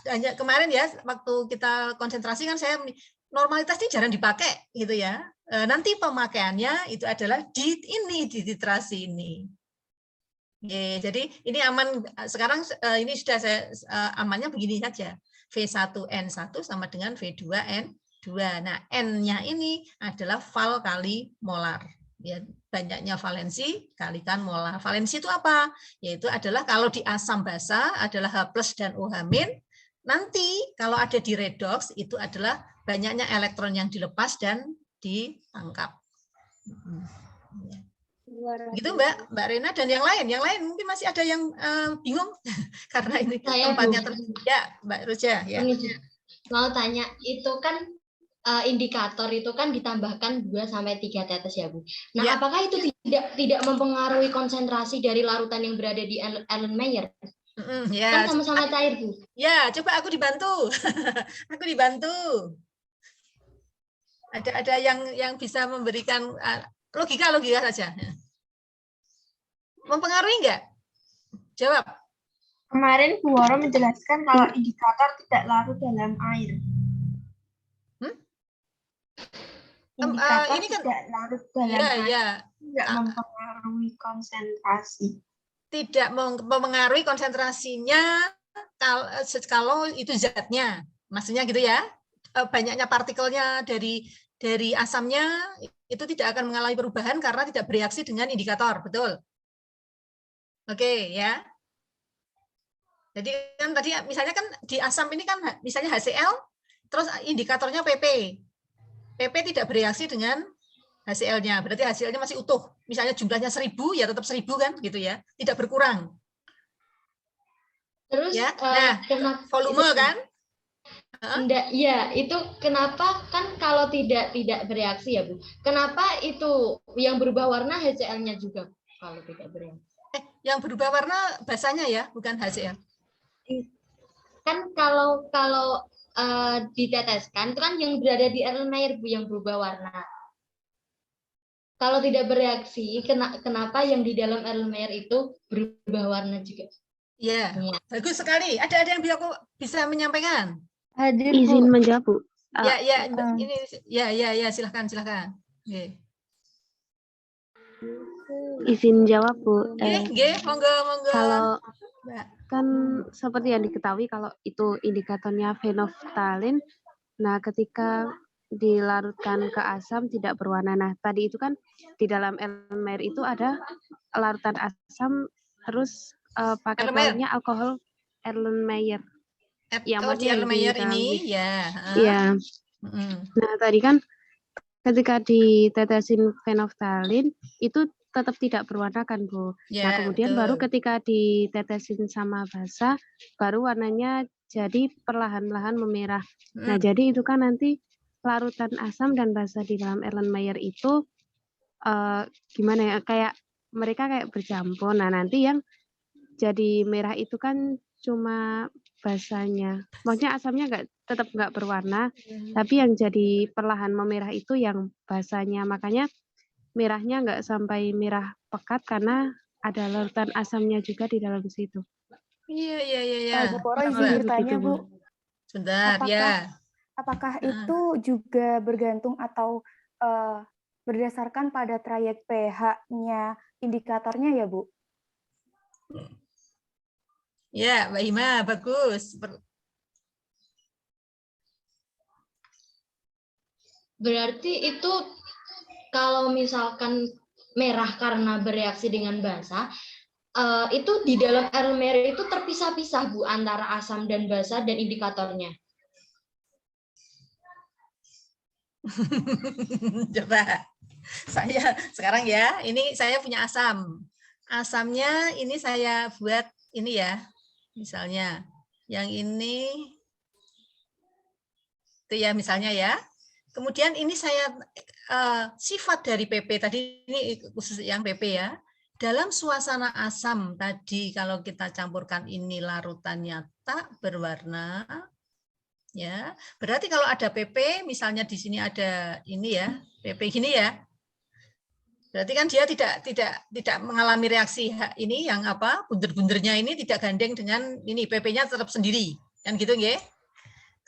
Speaker 1: hanya kemarin ya waktu kita konsentrasi kan saya normalitas ini jarang dipakai gitu ya. Nanti pemakaiannya itu adalah di titrasi ini. Oke, jadi ini aman sekarang ini sudah saya amannya begini saja. V1N1 sama dengan V2N2. Nah, N-nya ini adalah val kali molar. Ya, banyaknya valensi kalikan molar. Valensi itu apa? Yaitu adalah kalau di asam basa adalah H+ dan OH-. Nanti kalau ada di redox itu adalah banyaknya elektron yang dilepas dan ditangkap. Gitu Mbak Rena dan yang lain mungkin masih ada yang bingung karena ini tempatnya ya Mbak Roja ya.
Speaker 6: Mau tanya itu kan indikator itu kan ditambahkan 2-3 tetes ya Bu. Nah ya. Apakah itu tidak mempengaruhi konsentrasi dari larutan yang berada di Erlenmeyer?
Speaker 1: Ya.
Speaker 6: Kan sama-sama cair Bu.
Speaker 1: Ya coba aku dibantu, aku dibantu. Ada yang bisa memberikan logika saja. Mempengaruhi enggak? Jawab.
Speaker 7: Kemarin Bu Woro menjelaskan kalau indikator tidak larut dalam air. Indikator ini kan tidak larut dalam air. Tidak mempengaruhi konsentrasi.
Speaker 1: Tidak mempengaruhi konsentrasinya kalau itu zatnya. Maksudnya gitu ya. Banyaknya partikelnya dari asamnya itu tidak akan mengalami perubahan karena tidak bereaksi dengan indikator, betul? Oke, ya. Jadi kan tadi misalnya kan di asam ini kan misalnya HCl, terus indikatornya PP. PP tidak bereaksi dengan HCl-nya, berarti HCl-nya masih utuh. Misalnya jumlahnya 1000 ya tetap 1000 kan gitu ya, tidak berkurang.
Speaker 6: Terus
Speaker 1: ya. Nah, volume kan?
Speaker 6: Enggak, ya itu kenapa kan kalau tidak bereaksi ya Bu? Kenapa itu yang berubah warna HCl-nya juga kalau tidak bereaksi?
Speaker 1: Yang berubah warna basanya ya, bukan HCl.
Speaker 6: Kan kalau diteteskan itu kan yang berada di Erlenmeyer Bu yang berubah warna. Kalau tidak bereaksi, kenapa yang di dalam Erlenmeyer itu berubah warna juga?
Speaker 1: Ya, bagus sekali. Ada yang bisa menyampaikan?
Speaker 2: Hadir,
Speaker 8: izin menjawab Bu.
Speaker 1: Ini ya silakan. Okay.
Speaker 8: Izin jawab Bu.
Speaker 1: Monggo.
Speaker 8: Kalau kan seperti yang diketahui kalau itu indikatornya fenolftalin, nah ketika dilarutkan ke asam tidak berwarna. Nah tadi itu kan di dalam Erlenmeyer itu ada larutan asam terus pakai produknya alkohol Erlenmeyer. Yang
Speaker 1: di Erlenmeyer ini, ya.
Speaker 8: Iya. Nah, tadi kan ketika ditetesin fenolftalin itu tetap tidak berwarna kan, Bu. Nah, kemudian baru ketika ditetesin sama basa, baru warnanya jadi perlahan-lahan memerah. Nah, jadi itu kan nanti larutan asam dan basa di dalam Erlenmeyer itu gimana ya, kayak mereka kayak bercampur. Nah, nanti yang jadi merah itu kan cuma basanya. Maksudnya asamnya tetap nggak berwarna, tapi yang jadi perlahan memerah itu yang basanya. Makanya merahnya nggak sampai merah pekat karena ada larutan asamnya juga di dalam situ.
Speaker 1: Iya.
Speaker 5: Bu Poro izin bertanya, Bu.
Speaker 1: Sebentar,
Speaker 5: Apakah itu juga bergantung atau berdasarkan pada trayek pH-nya indikatornya ya, Bu?
Speaker 1: Ya, Mbak Hima, bagus.
Speaker 6: Berarti itu kalau misalkan merah karena bereaksi dengan basa, itu di dalam Erlenmeyer itu terpisah-pisah, Bu, antara asam dan basa dan indikatornya.
Speaker 1: Coba. Saya sekarang ya, ini saya punya asam. Asamnya ini saya buat ini ya. Misalnya, yang ini itu ya misalnya ya. Kemudian ini saya sifat dari PP tadi ini khusus yang PP ya. Dalam suasana asam tadi kalau kita campurkan ini larutannya tak berwarna, ya. Berarti kalau ada PP, misalnya di sini ada ini ya, PP gini ya. Berarti kan dia tidak mengalami reaksi ini yang apa bunder-bundernya ini tidak gandeng dengan ini PP-nya tetap sendiri kan gitu nggih.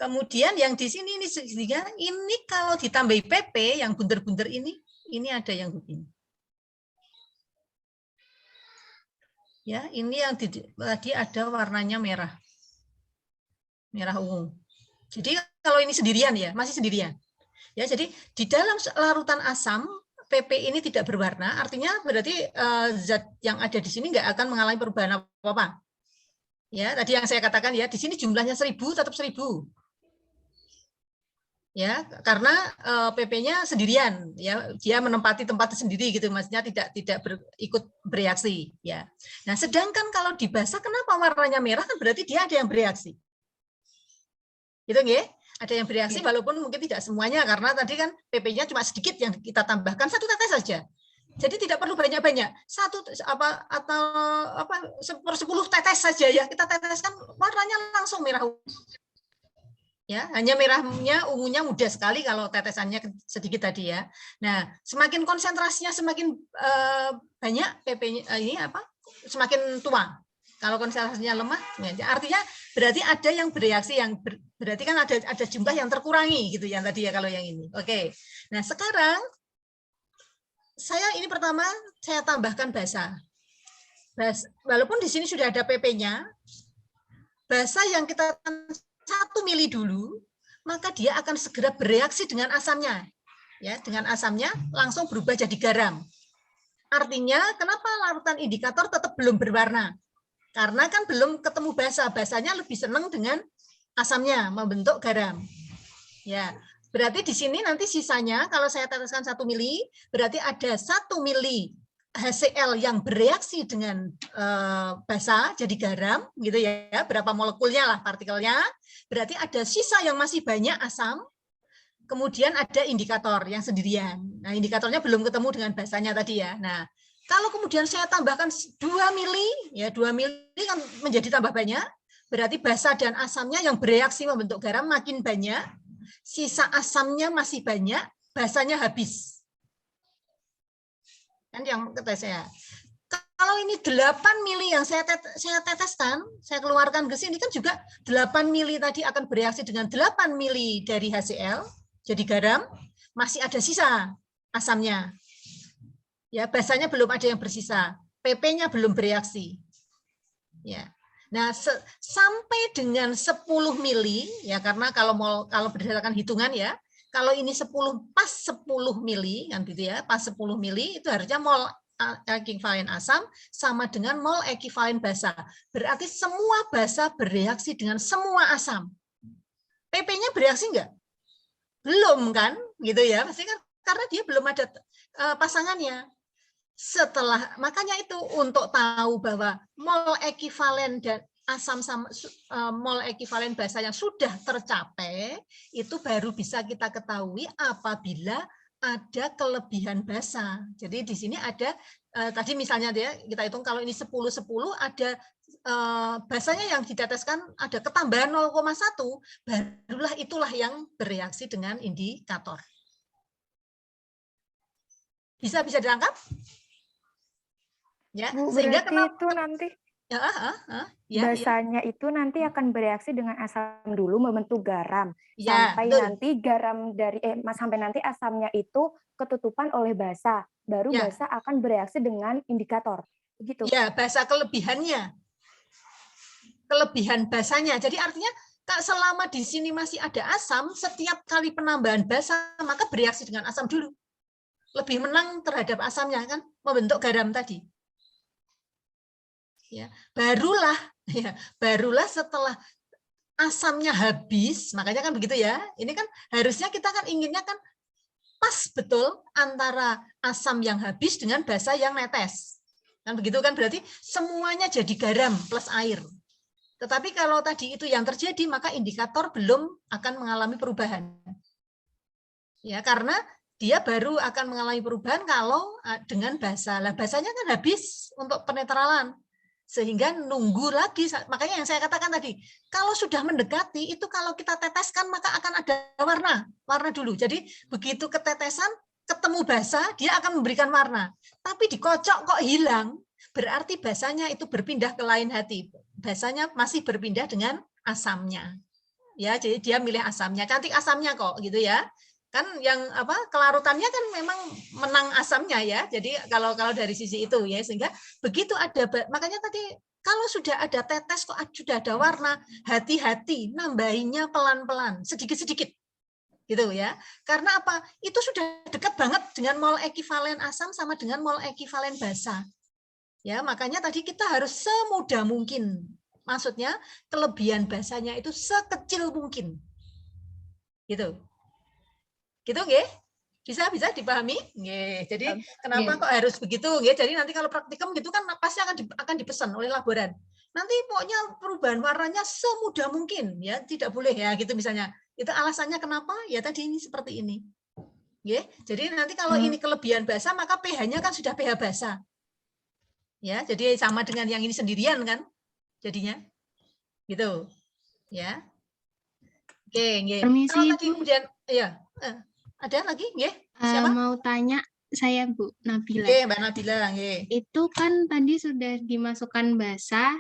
Speaker 1: Kemudian yang di sini ini kalau ditambahi PP yang bunder-bunder ini ada yang begini. Ya, ini yang tadi ada warnanya merah. Merah ungu. Jadi kalau ini sendirian ya, masih sendirian. Ya, jadi di dalam larutan asam PP ini tidak berwarna, artinya berarti zat yang ada di sini nggak akan mengalami perubahan apa-apa. Ya, tadi yang saya katakan ya, di sini jumlahnya 1000 tetap 1000. Ya, karena PP-nya sendirian, ya, dia menempati tempat sendiri gitu, maksudnya tidak ikut bereaksi, ya. Nah, sedangkan kalau di basa kenapa warnanya merah kan berarti dia ada yang bereaksi. Gitu nggih? Ada yang bereaksi walaupun mungkin tidak semuanya karena tadi kan PP-nya cuma sedikit yang kita tambahkan 1 tetes saja. Jadi tidak perlu banyak-banyak. 1 atau 10 tetes saja ya. Kita teteskan warnanya langsung merah. Ya, hanya merahnya ungunya mudah sekali kalau tetesannya sedikit tadi ya. Nah, semakin konsentrasinya semakin banyak PP-nya ini semakin tua. Kalau konsentrasinya lemah, artinya berarti ada yang bereaksi yang berarti kan ada jumlah yang terkurangi gitu ya tadi ya kalau yang ini. Oke. Nah, sekarang saya ini pertama saya tambahkan basa. Walaupun di sini sudah ada PP-nya, basa yang kita 1 mili dulu, maka dia akan segera bereaksi dengan asamnya. Ya, dengan asamnya langsung berubah jadi garam. Artinya kenapa larutan indikator tetap belum berwarna? Karena kan belum ketemu basa, basanya lebih senang dengan asamnya membentuk garam. Ya, berarti di sini nanti sisanya kalau saya teteskan 1 mili, berarti ada 1 mili HCl yang bereaksi dengan basa jadi garam, gitu ya. Berapa molekulnya lah partikelnya. Berarti ada sisa yang masih banyak asam. Kemudian ada indikator yang sendirian. Nah, indikatornya belum ketemu dengan basanya tadi ya. Nah, kalau kemudian saya tambahkan 2 mili, ya 2 mili kan menjadi tambah banyak, berarti basa dan asamnya yang bereaksi membentuk garam makin banyak, sisa asamnya masih banyak, basanya habis. Kan yang kata saya. Kalau ini 8 mili yang saya teteskan, saya keluarkan ke sini kan juga 8 mili tadi akan bereaksi dengan 8 mili dari HCl, jadi garam, masih ada sisa asamnya. Ya, basanya belum ada yang bersisa, PP-nya belum bereaksi. Ya. Nah, sampai dengan 10 mili ya karena kalau berdasarkan hitungan ya, kalau ini 10 mili kan gitu ya, pas 10 mili itu harusnya mol ekivalen asam sama dengan mol ekivalen basa. Berarti semua basa bereaksi dengan semua asam. PP-nya bereaksi enggak? Belum kan? Gitu ya. Pasti kan karena dia belum ada pasangannya. Makanya itu untuk tahu bahwa mol ekivalen dan asam sama mol ekivalen basa yang sudah tercapai itu baru bisa kita ketahui apabila ada kelebihan basa. Jadi di sini ada tadi misalnya kita hitung kalau ini 10-10 ada basanya yang diteteskan ada ketambahan 0,1 barulah itulah yang bereaksi dengan indikator. Bisa ditangkap? Ya,
Speaker 5: Bu,
Speaker 1: sehingga
Speaker 5: berarti itu nanti basanya itu nanti akan bereaksi dengan asam dulu membentuk garam sampai
Speaker 1: betul.
Speaker 5: nanti garam dari sampai nanti asamnya itu ketutupan oleh basa, baru basa akan bereaksi dengan indikator, begitu?
Speaker 1: Ya, basa kelebihannya, kelebihan basanya. Jadi artinya selama di sini masih ada asam, setiap kali penambahan basa maka bereaksi dengan asam dulu, lebih menang terhadap asamnya kan, membentuk garam tadi. Ya, barulah setelah asamnya habis, makanya kan begitu ya. Ini kan harusnya kita kan inginnya kan pas betul antara asam yang habis dengan basa yang netes. Kan begitu kan, berarti semuanya jadi garam plus air. Tetapi kalau tadi itu yang terjadi, maka indikator belum akan mengalami perubahan. Ya, karena dia baru akan mengalami perubahan kalau dengan basa. Lah basanya kan habis untuk penetralan. Sehingga nunggu lagi, makanya yang saya katakan tadi, kalau sudah mendekati, itu kalau kita teteskan maka akan ada warna dulu. Jadi begitu ketetesan, ketemu basa, dia akan memberikan warna. Tapi dikocok kok hilang, berarti basanya itu berpindah ke lain hati. Basanya masih berpindah dengan asamnya. Ya, jadi dia milih asamnya, cantik asamnya kok, gitu ya. Kan yang kelarutannya kan memang menang asamnya ya. Jadi kalau dari sisi itu ya, sehingga begitu ada, makanya tadi kalau sudah ada tetes kok sudah ada warna, hati-hati nambahinnya pelan-pelan, sedikit-sedikit gitu ya. Karena apa? Itu sudah dekat banget dengan mol ekivalen asam sama dengan mol ekivalen basa. Ya, makanya tadi kita harus semudah mungkin. Maksudnya kelebihan basanya itu sekecil mungkin. Gitu. Gitu nggih? Bisa dipahami? Nggih. Jadi kenapa kok harus begitu nggih? Jadi nanti kalau praktikum gitu kan pasti akan dipesan oleh laboran. Nanti pokoknya perubahan warnanya semudah mungkin ya, tidak boleh ya gitu misalnya. Itu alasannya kenapa? Ya tadi ini seperti ini. Nggih. Jadi nanti kalau ini kelebihan basa maka pH-nya kan sudah pH basa. Ya, jadi sama dengan yang ini sendirian kan? Jadinya. Gitu. Ya. Oke, nggih. Kalau tadi kemudian ya ada lagi, nggih? Siapa?
Speaker 9: Mau tanya saya Bu Nabila.
Speaker 1: Oke, Mbak Nabila, nggih.
Speaker 9: Itu kan tadi sudah dimasukkan basa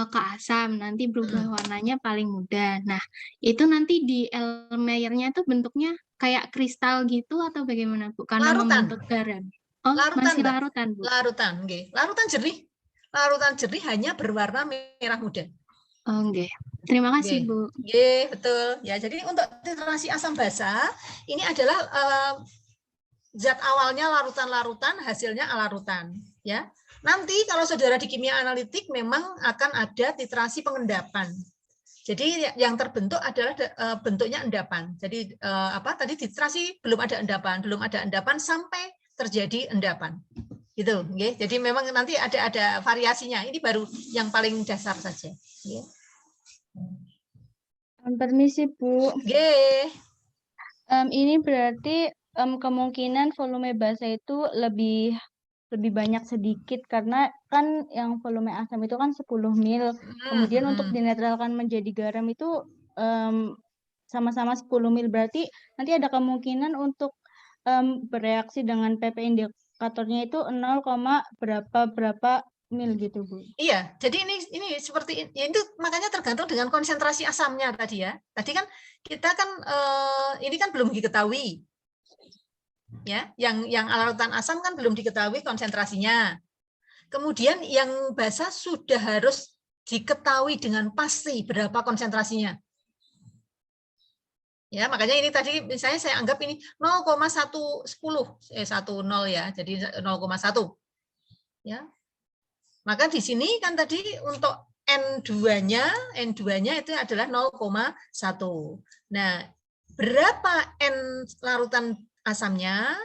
Speaker 9: ke asam, nanti berubah warnanya paling mudah. Nah, itu nanti di Erlenmeyernya itu bentuknya kayak kristal gitu atau bagaimana Bu? Karena membentuk garam. Oh,
Speaker 1: larutan,
Speaker 9: masih larutan Bu.
Speaker 1: Larutan, nggih. Larutan jernih. Larutan jernih hanya berwarna merah muda.
Speaker 9: Oh, nggih. Terima kasih, Bu.
Speaker 1: Nggih, betul. Ya, jadi untuk titrasi asam basa ini adalah zat awalnya larutan-larutan, hasilnya alarutan, ya. Nanti kalau saudara di kimia analitik memang akan ada titrasi pengendapan. Jadi yang terbentuk adalah bentuknya endapan. Jadi tadi titrasi belum ada endapan sampai terjadi endapan. Gitu, nggih. Jadi memang nanti ada variasinya. Ini baru yang paling dasar saja, nggih.
Speaker 2: Permisi Bu. Ini berarti kemungkinan volume basa itu lebih banyak sedikit karena kan yang volume asam itu kan 10 mil. Kemudian untuk dinetralkan menjadi garam itu sama-sama 10 mil. Berarti nanti ada kemungkinan untuk bereaksi dengan PP indikatornya itu 0, berapa mil gitu Bu.
Speaker 1: Iya, jadi ini seperti ya itu makanya tergantung dengan konsentrasi asamnya tadi ya. Tadi kan kita kan ini kan belum diketahui. Ya, yang larutan asam kan belum diketahui konsentrasinya. Kemudian yang basa sudah harus diketahui dengan pasti berapa konsentrasinya. Ya, makanya ini tadi misalnya saya anggap ini 0,110 10 ya, jadi 0,1. Ya. Maka di sini kan tadi untuk N2-nya itu adalah 0,1. Nah, berapa N larutan asamnya?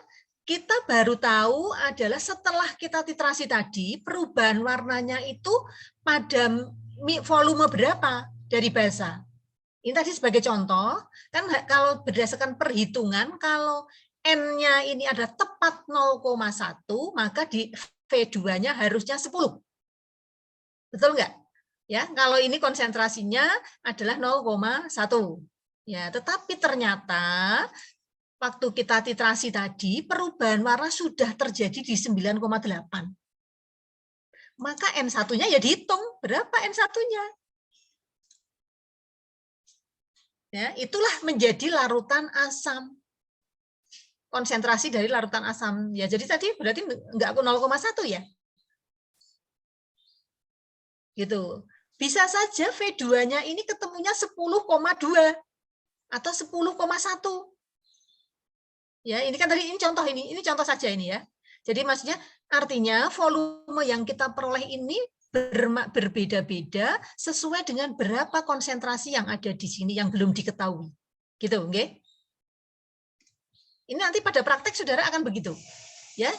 Speaker 1: Kita baru tahu adalah setelah kita titrasi tadi, perubahan warnanya itu pada volume berapa dari basa. Ini tadi sebagai contoh, kan kalau berdasarkan perhitungan, kalau N-nya ini ada tepat 0,1, maka di V2-nya harusnya 10. Betul nggak? Ya, kalau ini konsentrasinya adalah 0,1. Ya, tetapi ternyata waktu kita titrasi tadi, perubahan warna sudah terjadi di 9,8. Maka N1-nya ya dihitung, berapa N1-nya? Ya, itulah menjadi larutan asam. Konsentrasi dari larutan asam. Ya, jadi tadi berarti enggak 0,1 ya. Gitu. Bisa saja V2-nya ini ketemunya 10,2 atau 10,1. Ya, ini kan tadi ini contoh saja ini ya. Jadi maksudnya artinya volume yang kita peroleh ini berbeda-beda sesuai dengan berapa konsentrasi yang ada di sini yang belum diketahui. Gitu, nggih? Ini nanti pada praktek saudara akan begitu. Ya.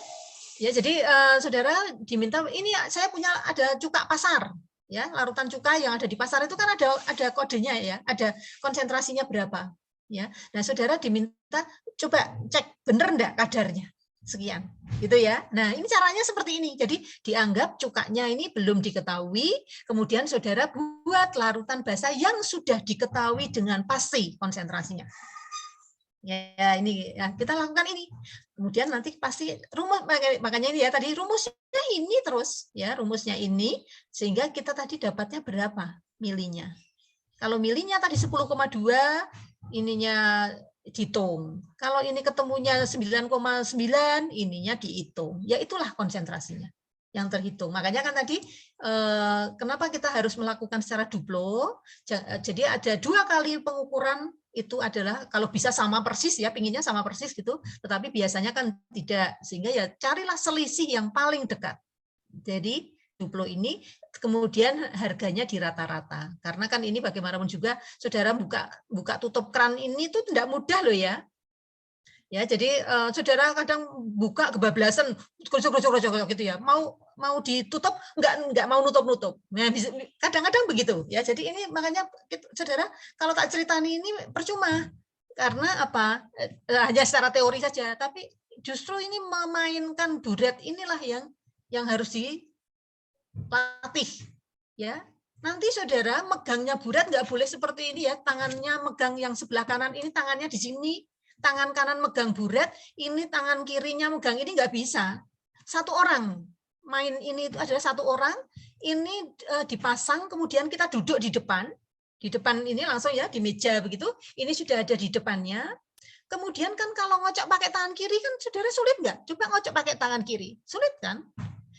Speaker 1: Ya, jadi saudara diminta ini saya punya ada cuka pasar, ya, larutan cuka yang ada di pasar itu kan ada kodenya ya, ada konsentrasinya berapa, ya. Nah, saudara diminta coba cek bener enggak kadarnya. Sekian, gitu ya. Nah, ini caranya seperti ini. Jadi dianggap cukanya ini belum diketahui, kemudian saudara buat larutan basa yang sudah diketahui dengan pasti konsentrasinya. Ya, ini ya, kita lakukan ini. Kemudian nanti pasti rumus, makanya ini ya tadi rumusnya ini terus ya, rumusnya ini sehingga kita tadi dapatnya berapa milinya. Kalau milinya tadi 10,2, ininya dihitung. Kalau ini ketemunya 9,9, ininya dihitung. Ya itulah konsentrasinya yang terhitung. Makanya kan tadi kenapa kita harus melakukan secara duplo? Jadi ada 2 kali pengukuran itu adalah kalau bisa sama persis ya, pinginnya sama persis gitu, tetapi biasanya kan tidak, sehingga ya carilah selisih yang paling dekat. Jadi duplo ini kemudian harganya di rata-rata, karena kan ini bagaimanapun juga saudara buka tutup keran ini tuh tidak mudah loh ya. Ya, jadi saudara kadang buka kebablasan gitu ya, mau ditutup nggak mau nutup. Nah, kadang-kadang begitu ya. Jadi ini makanya saudara kalau tak ceritani ini percuma, karena apa? Hanya secara teori saja, tapi justru ini memainkan buret inilah yang harus dilatih ya. Nanti saudara megangnya buret nggak boleh seperti ini ya, tangannya megang yang sebelah kanan ini, tangannya di sini. Tangan kanan megang buret, ini tangan kirinya megang ini nggak bisa. Satu orang main ini itu adalah satu orang, ini dipasang, kemudian kita duduk di depan ini langsung ya di meja begitu, ini sudah ada di depannya. Kemudian kan kalau ngocok pakai tangan kiri kan saudara sulit nggak? Coba ngocok pakai tangan kiri, sulit kan?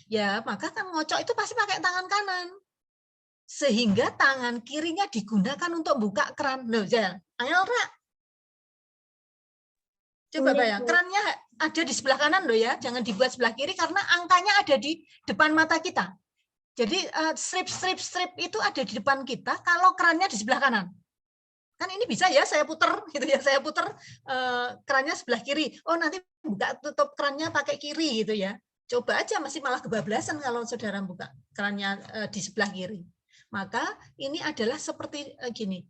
Speaker 1: Ya maka kan ngocok itu pasti pakai tangan kanan. Sehingga tangan kirinya digunakan untuk buka keran. Loh, jangan, angel rak. Coba bayang, kerannya ada di sebelah kanan loh ya, jangan dibuat sebelah kiri karena angkanya ada di depan mata kita. Jadi strip itu ada di depan kita kalau kerannya di sebelah kanan. Kan ini bisa ya saya puter gitu ya, saya puter kerannya sebelah kiri. Oh nanti buka tutup kerannya pakai kiri gitu ya. Coba aja masih malah kebablasan kalau saudara buka kerannya di sebelah kiri. Maka ini adalah seperti gini,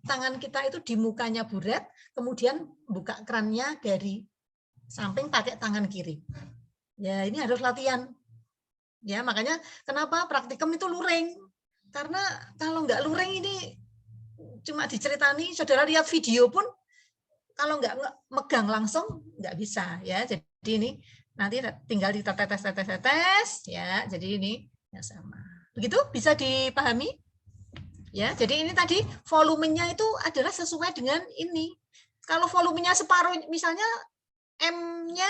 Speaker 1: tangan kita itu di mukanya buret, kemudian buka kerannya dari samping pakai tangan kiri. Ya ini harus latihan. Ya makanya kenapa praktikum itu luring? Karena kalau nggak luring ini cuma diceritani, saudara lihat video pun kalau nggak megang langsung nggak bisa ya. Jadi ini nanti tinggal ditetes ya. Jadi ini ya sama. Begitu bisa dipahami? Ya, jadi ini tadi volumenya itu adalah sesuai dengan ini. Kalau volumenya separuh, misalnya M-nya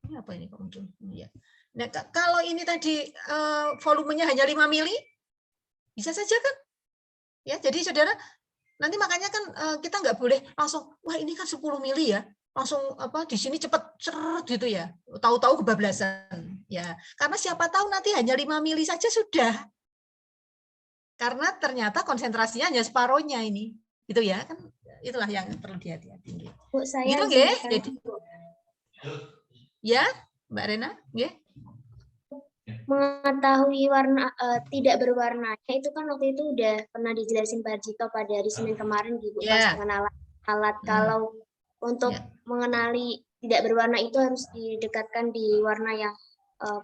Speaker 1: Ini apa ini kok muncul? Ya. Nah, kalau ini tadi volumenya hanya 5 mili, bisa saja kan? Ya, jadi saudara, nanti makanya kan kita nggak boleh langsung, wah ini kan 10 mili ya, langsung di sini cepat ceret gitu ya, tahu-tahu kebablasan. Ya, karena siapa tahu nanti hanya 5 mili saja sudah. Karena ternyata konsentrasinya hanya separohnya ini, gitu ya kan? Itulah yang perlu dihati-hati.
Speaker 4: Bu, saya
Speaker 1: gitu nggih. Jadi, ya, Mbak Rena, nggih.
Speaker 4: Mengetahui warna tidak berwarnanya itu kan waktu itu udah pernah dijelasin Pak Jito pada hari Senin kemarin gitu, pas pengenalan alat. Kalau untuk mengenali tidak berwarna itu harus didekatkan di warna yang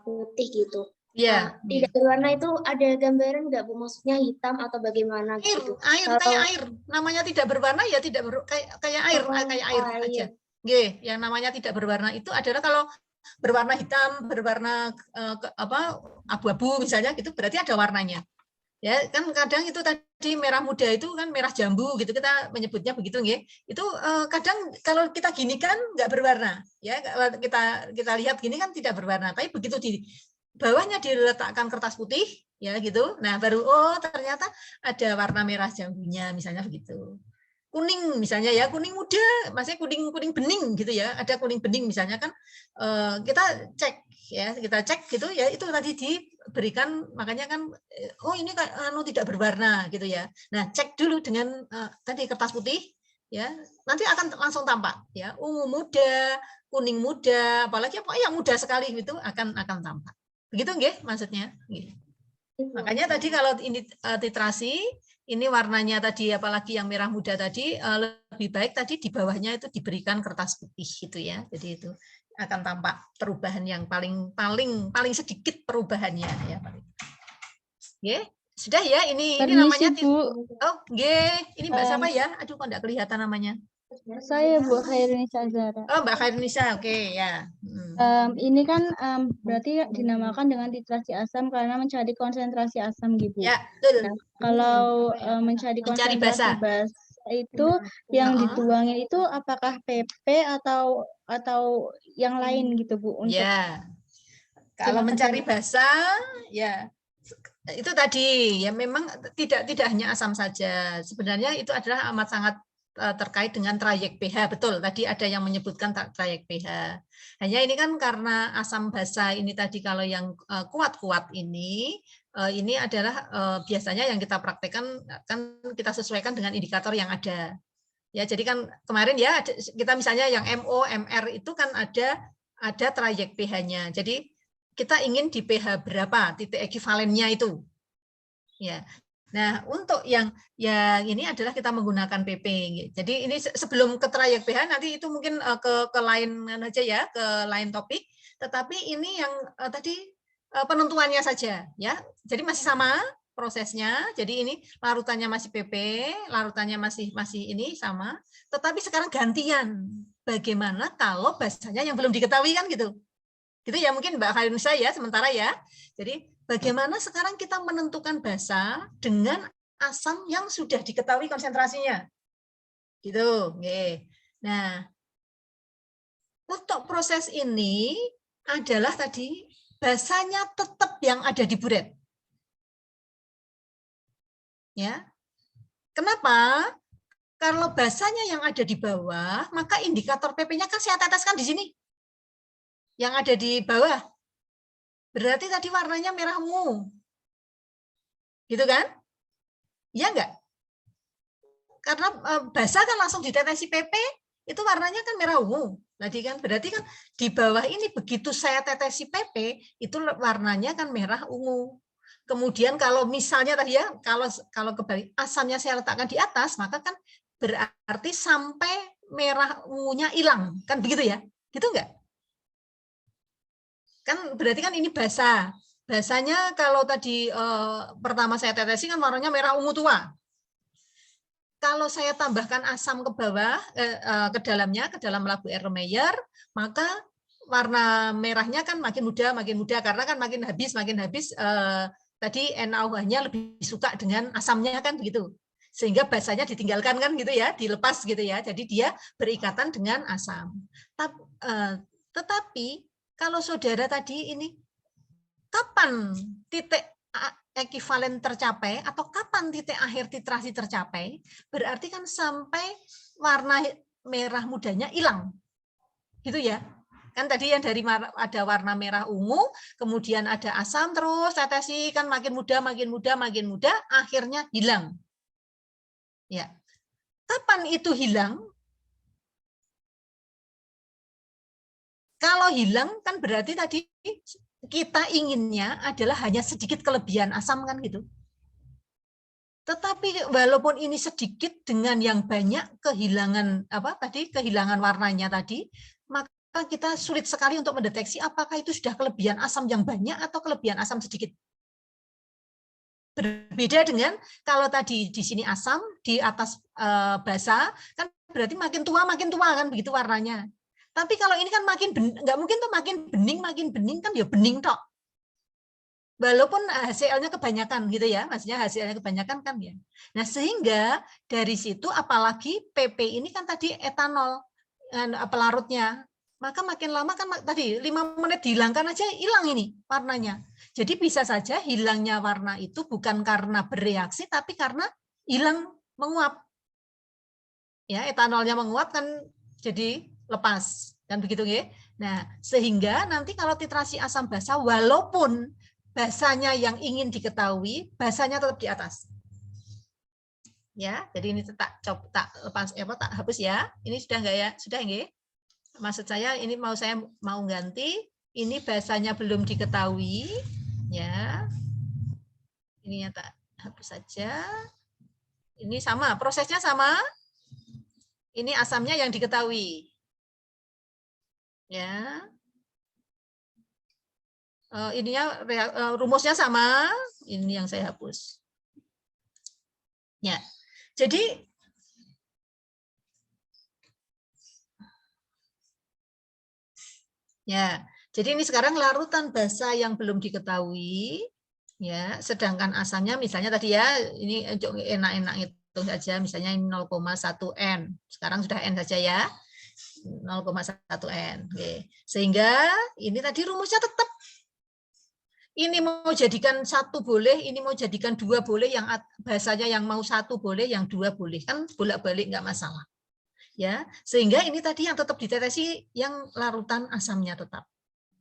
Speaker 4: putih gitu. Nah, tidak berwarna itu ada gambaran nggak Bu? Maksudnya hitam atau bagaimana gitu?
Speaker 1: Kayak air. Namanya tidak berwarna ya tidak kayak air aja. Nggih, yang namanya tidak berwarna itu adalah kalau berwarna hitam, berwarna abu-abu misalnya, gitu berarti ada warnanya. Ya, kan kadang itu tadi merah muda itu kan merah jambu gitu, kita menyebutnya begitu nggih. Itu kadang kalau kita gini kan nggak berwarna. Ya, kalau kita lihat gini kan tidak berwarna, tapi begitu di bawahnya diletakkan kertas putih ya gitu. Nah, baru ternyata ada warna merah jambunya misalnya begitu. Kuning misalnya ya, kuning muda, maksudnya kuning bening gitu ya, ada kuning bening misalnya kan kita cek ya, gitu ya, itu tadi diberikan, makanya kan ini tidak berwarna gitu ya. Nah, cek dulu dengan tadi kertas putih ya, nanti akan langsung tampak ya, ungu muda, kuning muda, apalagi yang muda sekali gitu akan tampak. Begitu nggih maksudnya? Makanya tadi kalau ini titrasi, ini warnanya tadi apalagi yang merah muda tadi lebih baik tadi di bawahnya itu diberikan kertas putih gitu ya. Jadi itu akan tampak perubahan yang paling sedikit perubahannya ya paling. Nggih, sudah ya ini namanya Bu. Oh, nggih. Ini Mbak siapa ya? Aduh kok enggak kelihatan namanya.
Speaker 2: Saya Bu Khairunisa Zahra.
Speaker 1: Oh, Mbak Khairunisa. Oke, ya.
Speaker 2: Ini kan berarti dinamakan dengan titrasi asam karena mencari konsentrasi asam gitu.
Speaker 1: Ya, betul.
Speaker 2: Nah, kalau mencari konsentrasi basa itu yang dituangin itu apakah PP atau yang lain gitu Bu? Untuk
Speaker 1: kalau mencari basa ya itu tadi ya, memang tidak hanya asam saja. Sebenarnya itu adalah amat sangat terkait dengan trayek pH, betul. Tadi ada yang menyebutkan trayek pH. Hanya ini kan karena asam basa ini tadi kalau yang kuat-kuat ini adalah biasanya yang kita praktekkan kan kita sesuaikan dengan indikator yang ada. Ya, jadi kan kemarin ya kita misalnya yang MO, MR itu kan ada trayek pH-nya. Jadi kita ingin di pH berapa titik ekivalennya itu. Ya. Nah, untuk yang ini adalah kita menggunakan PP. Jadi ini sebelum ke trayek pH nanti itu mungkin ke lain aja ya, ke lain topik. Tetapi ini yang tadi penentuannya saja ya. Jadi masih sama prosesnya. Jadi ini larutannya masih PP, larutannya masih ini sama. Tetapi sekarang gantian. Bagaimana kalau basanya yang belum diketahui kan gitu. Gitu ya mungkin Mbak Khairunisa ya sementara ya. Jadi bagaimana sekarang kita menentukan basa dengan asam yang sudah diketahui konsentrasinya. Gitu. Nah, untuk proses ini adalah tadi basanya tetap yang ada di buret. Ya. Kenapa? Kalau basanya yang ada di bawah, maka indikator PP-nya kan saya teteskan di sini. Yang ada di bawah. Berarti tadi warnanya merah ungu. Gitu kan? Iya enggak? Karena basa kan langsung ditetesi PP, itu warnanya kan merah ungu. Tadi kan berarti kan di bawah ini begitu saya tetesi PP, itu warnanya kan merah ungu. Kemudian kalau misalnya tadi ya, kalau kebalik asamnya saya letakkan di atas, maka kan berarti sampai merah ungunya hilang. Kan begitu ya? Gitu enggak? Kan berarti kan ini basa. Basanya kalau tadi pertama saya tetesi kan warnanya merah ungu tua. Kalau saya tambahkan asam ke bawah, ke dalamnya, ke dalam labu Erlenmeyer, maka warna merahnya kan makin muda, karena kan makin habis, tadi NaOH-nya lebih suka dengan asamnya kan begitu. Sehingga basanya ditinggalkan kan gitu ya, dilepas gitu ya. Jadi dia berikatan dengan asam. Tetapi kalau saudara tadi ini, kapan titik ekivalen tercapai atau kapan titik akhir titrasi tercapai, berarti kan sampai warna merah mudanya hilang. Gitu ya. Kan tadi yang dari ada warna merah ungu, kemudian ada asam terus tetesi kan makin muda, akhirnya hilang. Ya. Kapan itu hilang? Kalau hilang kan berarti tadi kita inginnya adalah hanya sedikit kelebihan asam kan gitu. Tetapi walaupun ini sedikit dengan yang banyak kehilangan kehilangan warnanya tadi, maka kita sulit sekali untuk mendeteksi apakah itu sudah kelebihan asam yang banyak atau kelebihan asam sedikit. Berbeda dengan kalau tadi di sini asam, di atas basa, kan berarti makin tua kan begitu warnanya. Tapi kalau ini kan nggak mungkin tuh makin bening kan ya bening tok. Walaupun HCl-nya kebanyakan gitu ya, maksudnya HCl-nya kebanyakan kan ya. Nah sehingga dari situ apalagi PP ini kan tadi etanol pelarutnya. Maka makin lama kan tadi 5 menit dihilangkan aja hilang ini warnanya. Jadi bisa saja hilangnya warna itu bukan karena bereaksi tapi karena hilang menguap. Ya, etanolnya menguap kan jadi lepas kan begitu ya. Nah, sehingga nanti kalau titrasi asam basa walaupun basanya yang ingin diketahui, basanya tetap di atas. Ya, jadi ini tak hapus ya. Ini sudah enggak ya? Sudah enggak? Maksud saya ini saya mau ganti, ini bahasanya belum diketahui, ya. Ininya tak hapus saja. Ini sama, prosesnya sama. Ini asamnya yang diketahui. Ya. Ininya rumusnya sama, ini yang saya hapus. Ya. Jadi ya, jadi ini sekarang larutan basa yang belum diketahui, ya. Sedangkan asamnya misalnya tadi ya, ini enak-enak hitung saja, misalnya 0,1 N. Sekarang sudah N saja ya, 0,1 N. Oke. Sehingga ini tadi rumusnya tetap. Ini mau jadikan 1 boleh, ini mau jadikan 2 boleh, yang bahasanya yang mau 1 boleh, yang 2 boleh, kan bolak-balik nggak masalah. Ya, sehingga ini tadi yang tetap ditetesi yang larutan asamnya tetap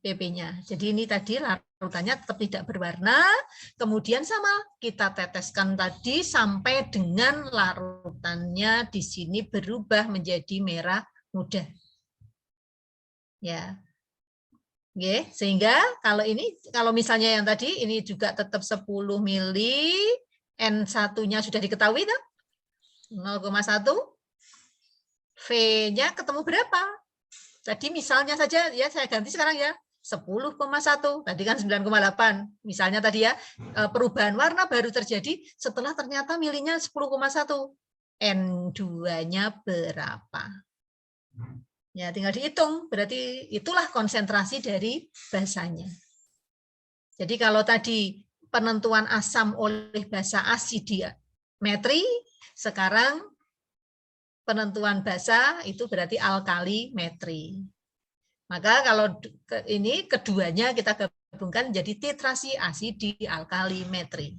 Speaker 1: PP-nya. Jadi ini tadi larutannya tetap tidak berwarna, kemudian sama kita teteskan tadi sampai dengan larutannya di sini berubah menjadi merah muda. Ya. Oke, sehingga kalau misalnya yang tadi ini juga tetap 10 mili, N1-nya sudah diketahui kan? 0,1. V-nya ketemu berapa? Tadi misalnya saja ya saya ganti sekarang ya 10,1. Tadi kan 9,8. Misalnya tadi ya perubahan warna baru terjadi setelah ternyata milinya 10,1. N2-nya berapa? Ya tinggal dihitung. Berarti itulah konsentrasi dari basanya. Jadi kalau tadi penentuan asam oleh basa asidimetri, sekarang penentuan basa itu berarti alkalimetri. Maka kalau ini keduanya kita gabungkan jadi titrasi asidi alkalimetri.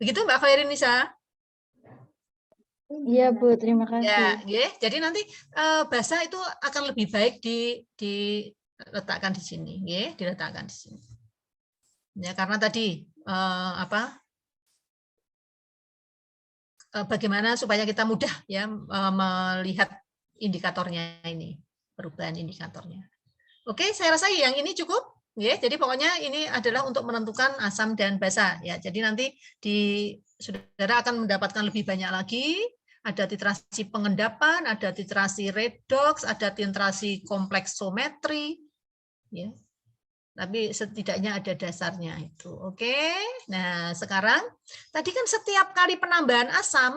Speaker 1: Begitu Mbak Khairinisa?
Speaker 2: Iya Bu, terima kasih.
Speaker 1: Ya, jadi nanti basa itu akan lebih baik diletakkan di sini, ya, diletakkan di sini. Ya, karena tadi bagaimana supaya kita mudah ya melihat indikatornya ini, perubahan indikatornya. Oke, saya rasa yang ini cukup. Ya, jadi pokoknya ini adalah untuk menentukan asam dan basa. Ya, jadi nanti saudara akan mendapatkan lebih banyak lagi. Ada titrasi pengendapan, ada titrasi redox, ada titrasi kompleksometri. Ya. Tapi setidaknya ada dasarnya itu. Oke. Nah, sekarang tadi kan setiap kali penambahan asam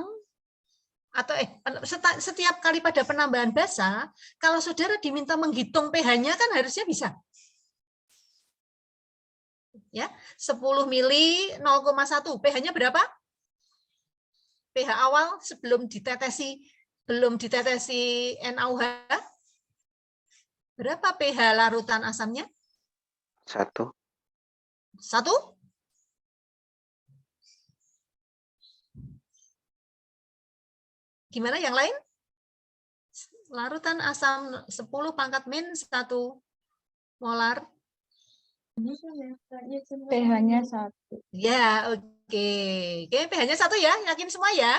Speaker 1: atau setiap kali pada penambahan basa, kalau saudara diminta menghitung pH-nya kan harusnya bisa. Ya, 10 mili 0,1. pH-nya berapa? pH awal sebelum ditetesi NaOH Berapa pH larutan asamnya?
Speaker 10: 1.
Speaker 1: 1? Gimana yang lain? Larutan asam 10 pangkat min 1 molar.
Speaker 2: pH-nya 1.
Speaker 1: Ya, oke. Oke, pH-nya 1 ya, yakin semua ya?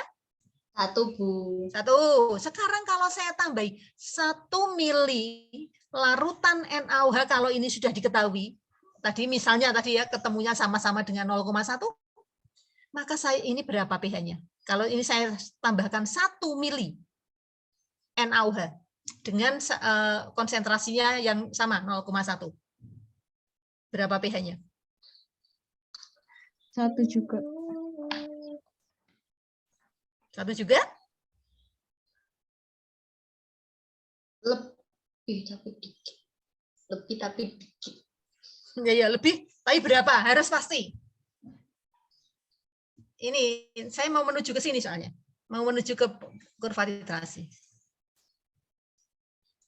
Speaker 6: 1, Bu.
Speaker 1: 1. Sekarang kalau saya tambahi 1 mili larutan NaOH, kalau ini sudah diketahui, tadi misalnya tadi ya ketemunya sama-sama dengan 0,1, maka saya ini berapa pH-nya? Kalau ini saya tambahkan 1 mili NaOH dengan konsentrasinya yang sama 0,1. Berapa pH-nya?
Speaker 2: 1 juga.
Speaker 1: 1 juga?
Speaker 6: Lebih tapi dikit. Lebih tapi dikit.
Speaker 1: Ya, lebih. Tapi berapa? Harus pasti. Ini saya mau menuju ke sini soalnya. Mau menuju ke kurva titrasi.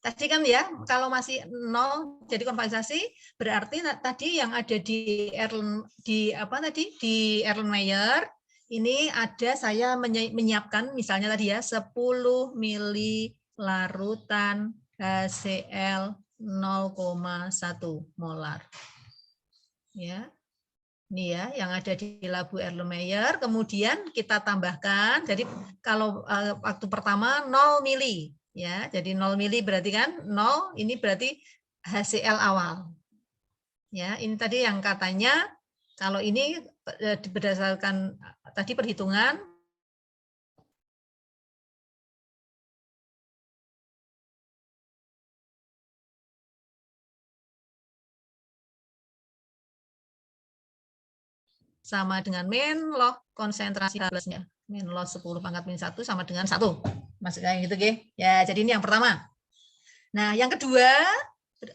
Speaker 1: Tadi kan ya, kalau masih 0 jadi konvalisasi, berarti tadi yang ada di Erlenmeyer ini ada saya menyiapkan misalnya tadi ya 10 mili larutan HCl 0,1 molar. Ya. Ini ya yang ada di labu Erlenmeyer, kemudian kita tambahkan, jadi kalau waktu pertama 0 mili. Ya, jadi 0 mili berarti kan 0 ini berarti HCl awal. Ya, ini tadi yang katanya kalau ini berdasarkan tadi perhitungan sama dengan min log konsentrasi H+-nya. Min log 10 pangkat min 1 sama dengan 1. Maksudnya gitu, ya. Jadi ini yang pertama. Nah, yang kedua,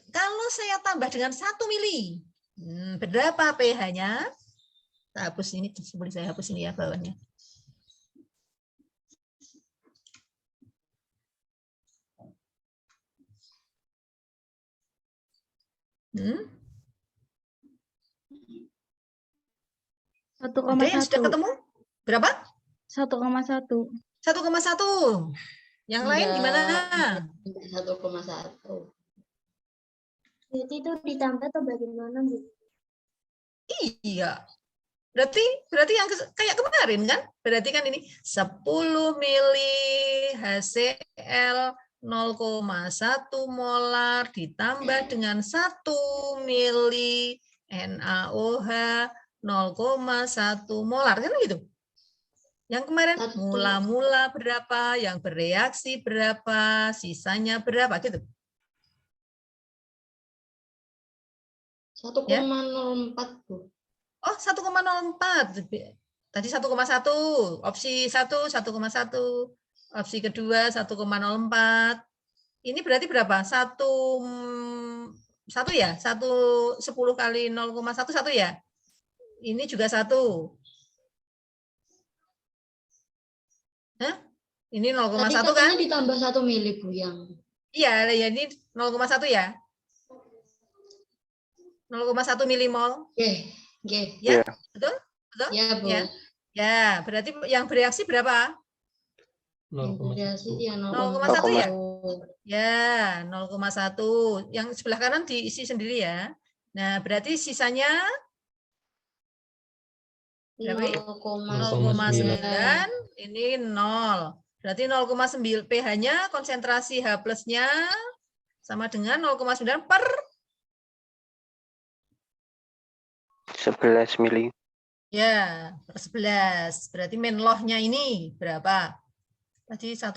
Speaker 1: kalau saya tambah dengan 1 mili, berapa pH-nya? Saya hapus ini, boleh saya hapus ini ya bawahnya. Ada yang sudah ketemu? Berapa?
Speaker 2: 1,1.
Speaker 1: 1,1. Yang lain gimana?
Speaker 6: 1,1.
Speaker 4: Berarti itu ditambah atau bagaimana, Bu?
Speaker 1: Iya. Berarti yang kayak kemarin kan? Berarti kan ini 10 mili HCl 0,1 molar ditambah dengan 1 mili NaOH 0,1 molar kan gitu. Yang kemarin mula-mula berapa, yang bereaksi berapa, sisanya berapa gitu.
Speaker 6: 1,04, Bu.
Speaker 1: Oh, 1,04. Tadi 1,1. Opsi 1, 1,1. Opsi kedua, 1,04. Ini berarti berapa? 1 ya? 10 kali 0,1, 1 ya? Ini juga 1. Hah? Ini 0,1 kan?
Speaker 6: Tadi ditambah 1 mili, Bu, yang.
Speaker 1: Iya, ya ini 0,1 ya? 0,1 milimol. Ya, betul? Betul?
Speaker 6: Ya, Bu.
Speaker 1: Ya, berarti yang bereaksi berapa?
Speaker 6: 0,1 ya?
Speaker 1: 0,1 ya? Ya, 0,1. Yang sebelah kanan diisi sendiri ya. Nah, berarti sisanya berapa? 0,9. Ini 0. Berarti 0,9 pH-nya konsentrasi H+-nya sama dengan 0,9 per
Speaker 10: 11 mili.
Speaker 1: ya, per 11. Berarti min log-nya ini berapa? Tadi 1,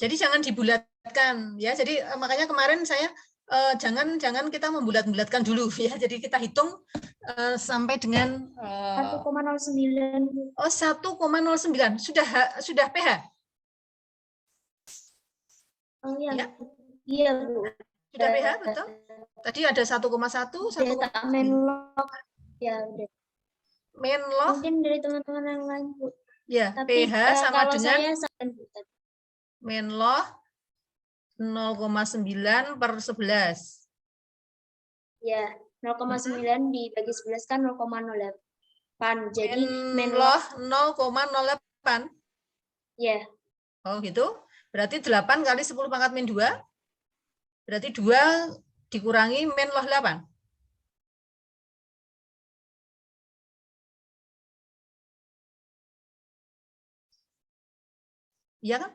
Speaker 1: jadi jangan dibulatkan ya. Jadi makanya kemarin saya jangan kita membulat-bulatkan dulu ya. Jadi kita hitung sampai dengan
Speaker 4: 1,09.
Speaker 1: Oh, 1,09. Sudah pH.
Speaker 4: Oh iya.
Speaker 1: Ya?
Speaker 4: Iya, Bu.
Speaker 1: Sudah pH, betul? Tadi ada 1,1, 1,1.
Speaker 4: Menlog. Ya, udah.
Speaker 1: Menlog.
Speaker 4: Mungkin dari teman-teman yang lain, Bu.
Speaker 1: Ya,
Speaker 4: Tapi,
Speaker 1: pH sama
Speaker 4: kalau
Speaker 1: dengan
Speaker 4: saya
Speaker 1: menlog 0,9 per 11.
Speaker 4: Ya, 0,9 dibagi 11 kan 0,08. Jadi
Speaker 1: menlog 0,08.
Speaker 4: Ya.
Speaker 1: Oh, gitu. Berarti 8 kali 10 pangkat min 2. Berarti 2 dikurangi menlog 8. Iya kan?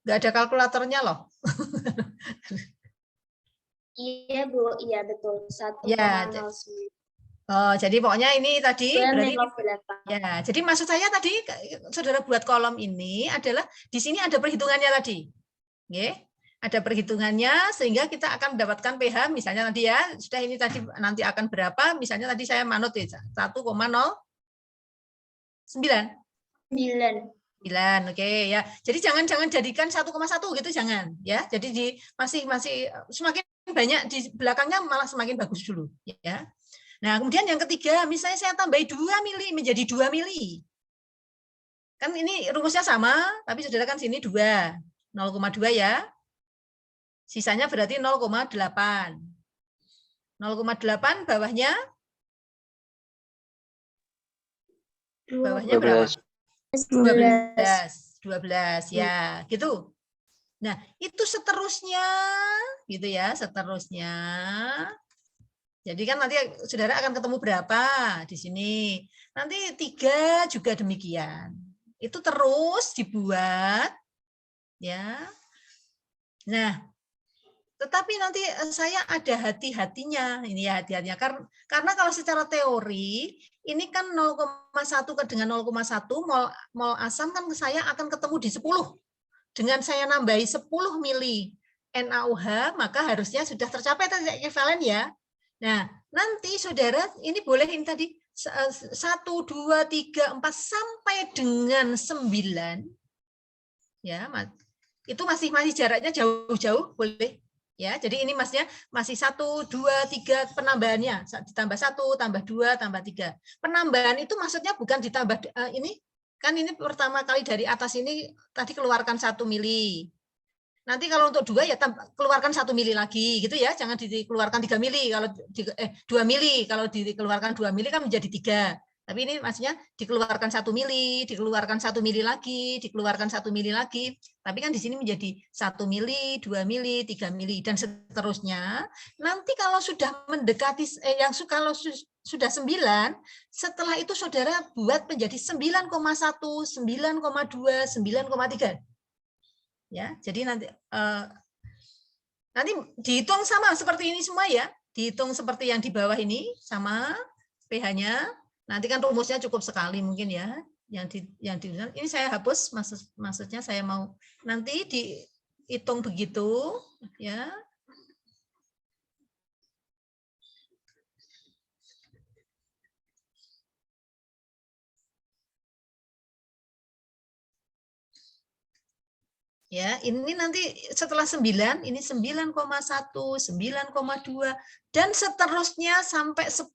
Speaker 1: Nggak ada kalkulatornya loh.
Speaker 4: Iya, Bu. Iya, betul. 1,09.
Speaker 1: Ya, oh, jadi pokoknya ini tadi berarti ya. Jadi maksud saya tadi saudara buat kolom ini adalah di sini ada perhitungannya tadi. Oke. Ada perhitungannya sehingga kita akan mendapatkan pH misalnya nanti ya, sudah ini tadi nanti akan berapa? Misalnya tadi saya manut 1,09. 9, oke ya. Jadi jangan jadikan 1,1 gitu, jangan ya. Jadi masih semakin banyak di belakangnya malah semakin bagus dulu ya. Nah, kemudian yang ketiga, misalnya saya tambahi 2 mili menjadi 2 mili. Kan ini rumusnya sama, tapi saudara kan sini 2. 0,2 ya. Sisanya berarti 0,8. 0,8 bawahnya? Bawahnya berapa? 12 ya, gitu. Nah, itu seterusnya gitu ya, seterusnya. Jadi kan nanti saudara akan ketemu berapa di sini. Nanti 3 juga demikian. Itu terus dibuat ya. Nah, tetapi nanti saya ada hati-hatinya. Ini ya hati-hatinya karena kalau secara teori ini kan 0,1 dengan 0,1 mol asam kan saya akan ketemu di 10. Dengan saya nambahi 10 mili NaOH, maka harusnya sudah tercapai ekivalen ya. Nah, nanti saudara ini boleh ini tadi 1, 2, 3, 4 sampai dengan 9. Ya, itu masih jaraknya jauh-jauh boleh. Ya, jadi ini masih 1, 2, 3 penambahannya ditambah 1, tambah 2, tambah 3. Penambahan itu maksudnya bukan ditambah ini kan ini pertama kali dari atas ini tadi keluarkan 1 mili. Nanti kalau untuk 2 ya keluarkan 1 mili lagi gitu ya, jangan dikeluarkan 3 mili kalau 2 mili, kalau dikeluarkan 2 mili kan menjadi 3. Tapi ini maksudnya dikeluarkan 1 mili, dikeluarkan 1 mili lagi, dikeluarkan 1 mili lagi. Tapi kan di sini menjadi 1 mili, 2 mili, 3 mili dan seterusnya. Nanti kalau sudah mendekati kalau sudah 9, setelah itu saudara buat menjadi 9,1, 9,2, 9,3. Ya, jadi nanti dihitung sama seperti ini semua ya, dihitung seperti yang di bawah ini sama pH-nya. Nanti kan rumusnya cukup sekali mungkin ya, yang ini saya hapus, maksudnya saya mau nanti dihitung begitu ya. Ya, ini nanti setelah 9, ini 9,1, 9,2 dan seterusnya sampai 10,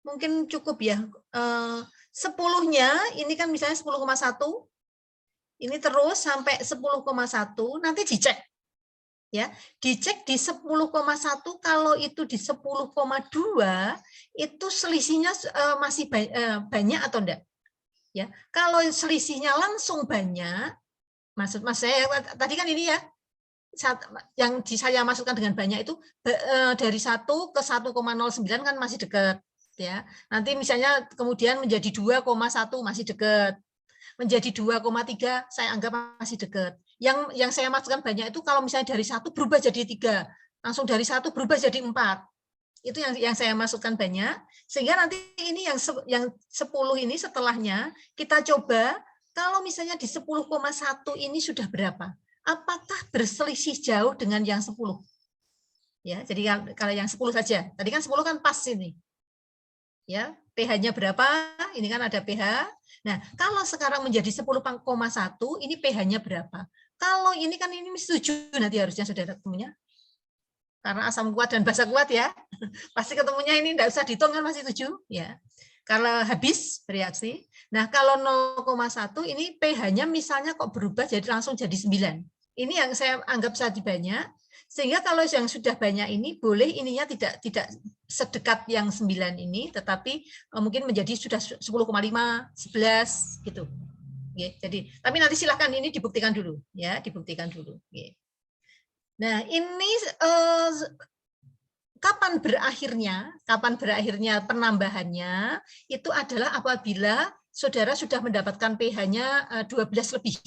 Speaker 1: mungkin cukup ya. 10-nya ini kan misalnya 10,1. Ini terus sampai 10,1, nanti dicek. Ya, dicek di 10,1 kalau itu di 10,2 itu selisihnya masih banyak atau enggak? Ya, kalau selisihnya langsung banyak, maksud saya tadi kan ini ya, yang saya masukkan dengan banyak itu dari 1 ke 1,09 kan masih dekat ya. Nanti misalnya kemudian menjadi 2,1 masih dekat. Menjadi 2,3 saya anggap masih dekat. Yang saya masukkan banyak itu kalau misalnya dari 1 berubah jadi 3, langsung dari 1 berubah jadi 4. Itu yang saya masukkan banyak, sehingga nanti ini yang 10 ini setelahnya kita coba kalau misalnya di 10,1 ini sudah berapa? Apakah berselisih jauh dengan yang 10? Ya, jadi kalau yang 10 saja. Tadi kan 10 kan pas ini. Ya, pH-nya berapa? Ini kan ada pH. Nah, kalau sekarang menjadi 10,1, ini pH-nya berapa? Kalau ini kan ini 7 nanti harusnya saudara ketemunya. Karena asam kuat dan basa kuat ya. Pasti ketemunya ini enggak usah dihitung kan masih 7 ya. Kalau habis bereaksi. Nah, kalau 0,1 ini pH-nya misalnya kok berubah jadi langsung jadi 9. Ini yang saya anggap saja banyak. Sehingga kalau yang sudah banyak ini boleh ininya tidak sedekat yang 9 ini, tetapi mungkin menjadi sudah 10,5, 11 gitu. Jadi, tapi nanti silahkan ini dibuktikan dulu, ya, dibuktikan dulu. Nah, ini kapan berakhirnya penambahannya itu adalah apabila saudara sudah mendapatkan pH-nya 12 lebih.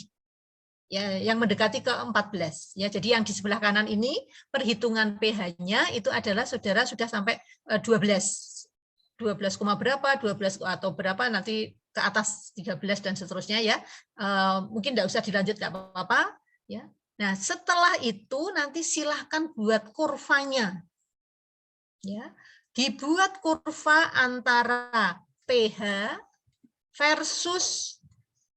Speaker 1: Ya, yang mendekati ke 14 ya. Jadi yang di sebelah kanan ini perhitungan pH-nya itu adalah saudara sudah sampai 12 berapa, 12 atau berapa nanti ke atas 13 dan seterusnya ya. Mungkin enggak usah dilanjut, enggak apa-apa ya. Nah, setelah itu nanti silahkan buat kurvanya. Ya. Dibuat kurva antara pH versus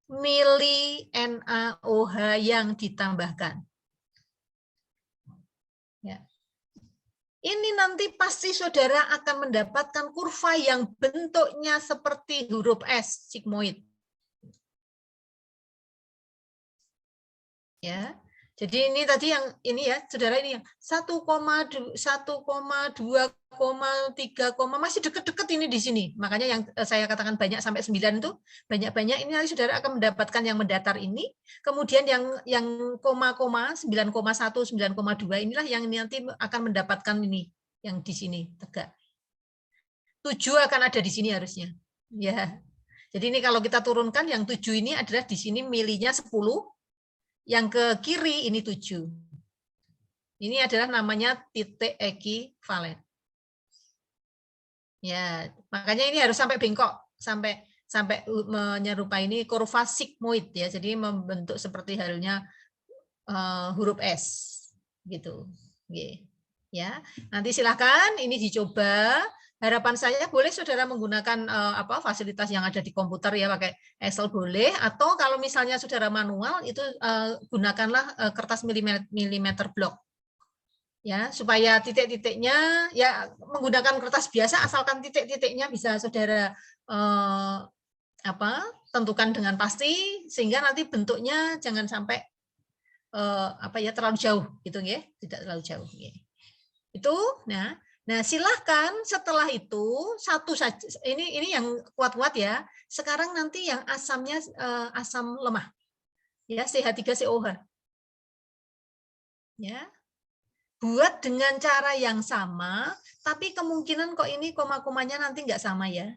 Speaker 1: mili NaOH yang ditambahkan. Ya. Ini nanti pasti saudara akan mendapatkan kurva yang bentuknya seperti huruf S, sigmoid. Ya. Jadi ini tadi yang ini ya, saudara ini yang 1,2, 1,2, 3, masih dekat-dekat ini di sini. Makanya yang saya katakan banyak sampai 9 itu banyak-banyak ini nanti saudara akan mendapatkan yang mendatar ini. Kemudian yang koma-koma 9,1, 9,2 inilah yang nanti akan mendapatkan ini yang di sini tegak. 7 akan ada di sini harusnya. Ya. Jadi ini kalau kita turunkan yang 7 ini adalah di sini milinya 10. Yang ke kiri ini 7. Ini adalah namanya titik ekivalen. Ya, makanya ini harus sampai bengkok, sampai menyerupai ini kurva sigmoid ya. Jadi membentuk seperti halnya huruf S gitu. Ya, nanti silakan ini dicoba. Harapan saya boleh saudara menggunakan fasilitas yang ada di komputer ya, pakai Excel boleh, atau kalau misalnya saudara manual itu gunakanlah kertas milimeter block ya, supaya titik-titiknya ya menggunakan kertas biasa asalkan titik-titiknya bisa saudara tentukan dengan pasti sehingga nanti bentuknya jangan sampai terlalu jauh gitu ya, tidak terlalu jauh ya. Itu Nah, silahkan setelah itu satu saja. Ini yang kuat-kuat ya. Sekarang nanti yang asamnya asam lemah. Ya, CH3COH. Ya. Buat dengan cara yang sama, tapi kemungkinan kok ini koma-komanya nanti enggak sama ya.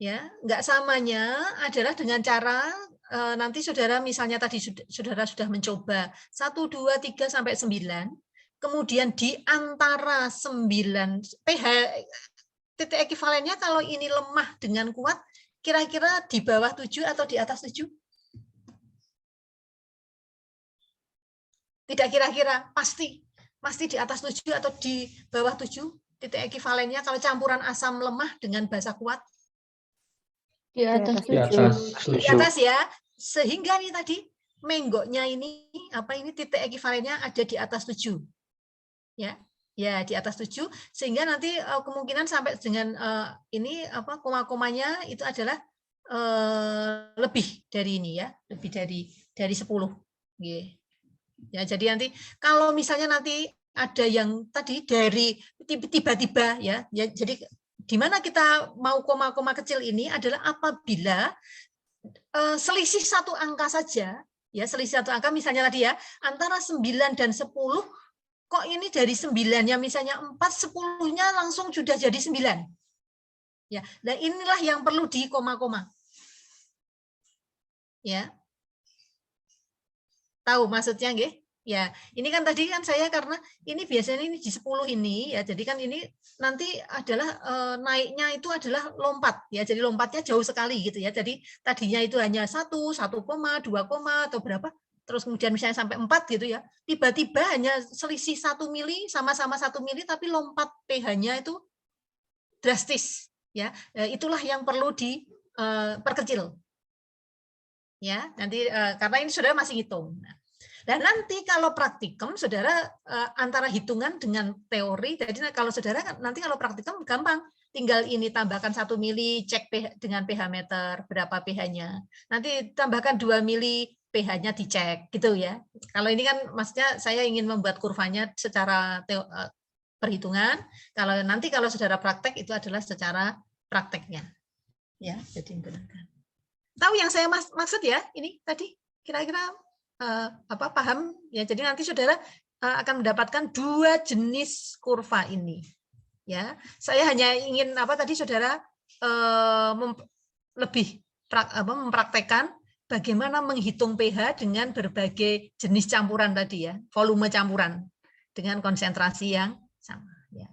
Speaker 1: Ya, enggak samanya adalah dengan cara nanti saudara misalnya tadi saudara sudah mencoba 1, 2, 3 sampai 9. Kemudian di antara 9 pH titik ekivalennya kalau ini lemah dengan kuat, kira-kira di bawah 7 atau di atas 7? Tidak kira-kira, pasti di atas 7 atau di bawah 7 titik ekivalennya kalau campuran asam lemah dengan basa kuat.
Speaker 2: Di atas 7.
Speaker 1: Di atas ya. Sehingga nih tadi menggoknya ini titik ekivalennya ada di atas 7. Ya, di atas 7 sehingga nanti kemungkinan sampai dengan ini koma-komanya itu adalah lebih dari ini ya, lebih dari 10. Ya, jadi nanti kalau misalnya nanti ada yang tadi dari tiba-tiba ya, jadi di mana kita mau koma-koma kecil ini adalah apabila selisih satu angka saja, ya selisih satu angka misalnya tadi ya antara 9 dan 10. Kok ini dari 9-nya misalnya 4, 10-nya langsung sudah jadi 9. Ya, nah inilah yang perlu di koma-koma. Ya. Tahu maksudnya nggih? Ya, ini kan tadi kan saya karena ini biasanya ini di 10 ini ya. Jadi kan ini nanti adalah naiknya itu adalah lompat ya. Jadi lompatnya jauh sekali gitu ya. Jadi tadinya itu hanya 1, 2, atau berapa? Terus kemudian misalnya sampai 4 gitu ya, tiba-tiba hanya selisih 1 mili, sama-sama 1 mili, tapi lompat pH-nya itu drastis, ya. Itulah yang perlu diperkecil. Ya, nanti karena ini saudara masih hitung. Dan nanti kalau praktikum, saudara antara hitungan dengan teori, jadi kalau saudara nanti kalau praktikum gampang, tinggal ini tambahkan 1 mili, cek pH dengan pH meter, berapa pH-nya. Nanti tambahkan 2 mili, pH-nya dicek, gitu ya. Kalau ini kan maksudnya saya ingin membuat kurvanya secara perhitungan, nanti kalau saudara praktek itu adalah secara prakteknya. Ya, jadi gunakan. Tahu yang saya maksud ya, ini tadi kira-kira paham ya. Jadi nanti saudara akan mendapatkan 2 jenis kurva ini. Ya, saya hanya ingin tadi saudara lebih mempraktekkan bagaimana menghitung pH dengan berbagai jenis campuran tadi ya, volume campuran dengan konsentrasi yang sama. Ya.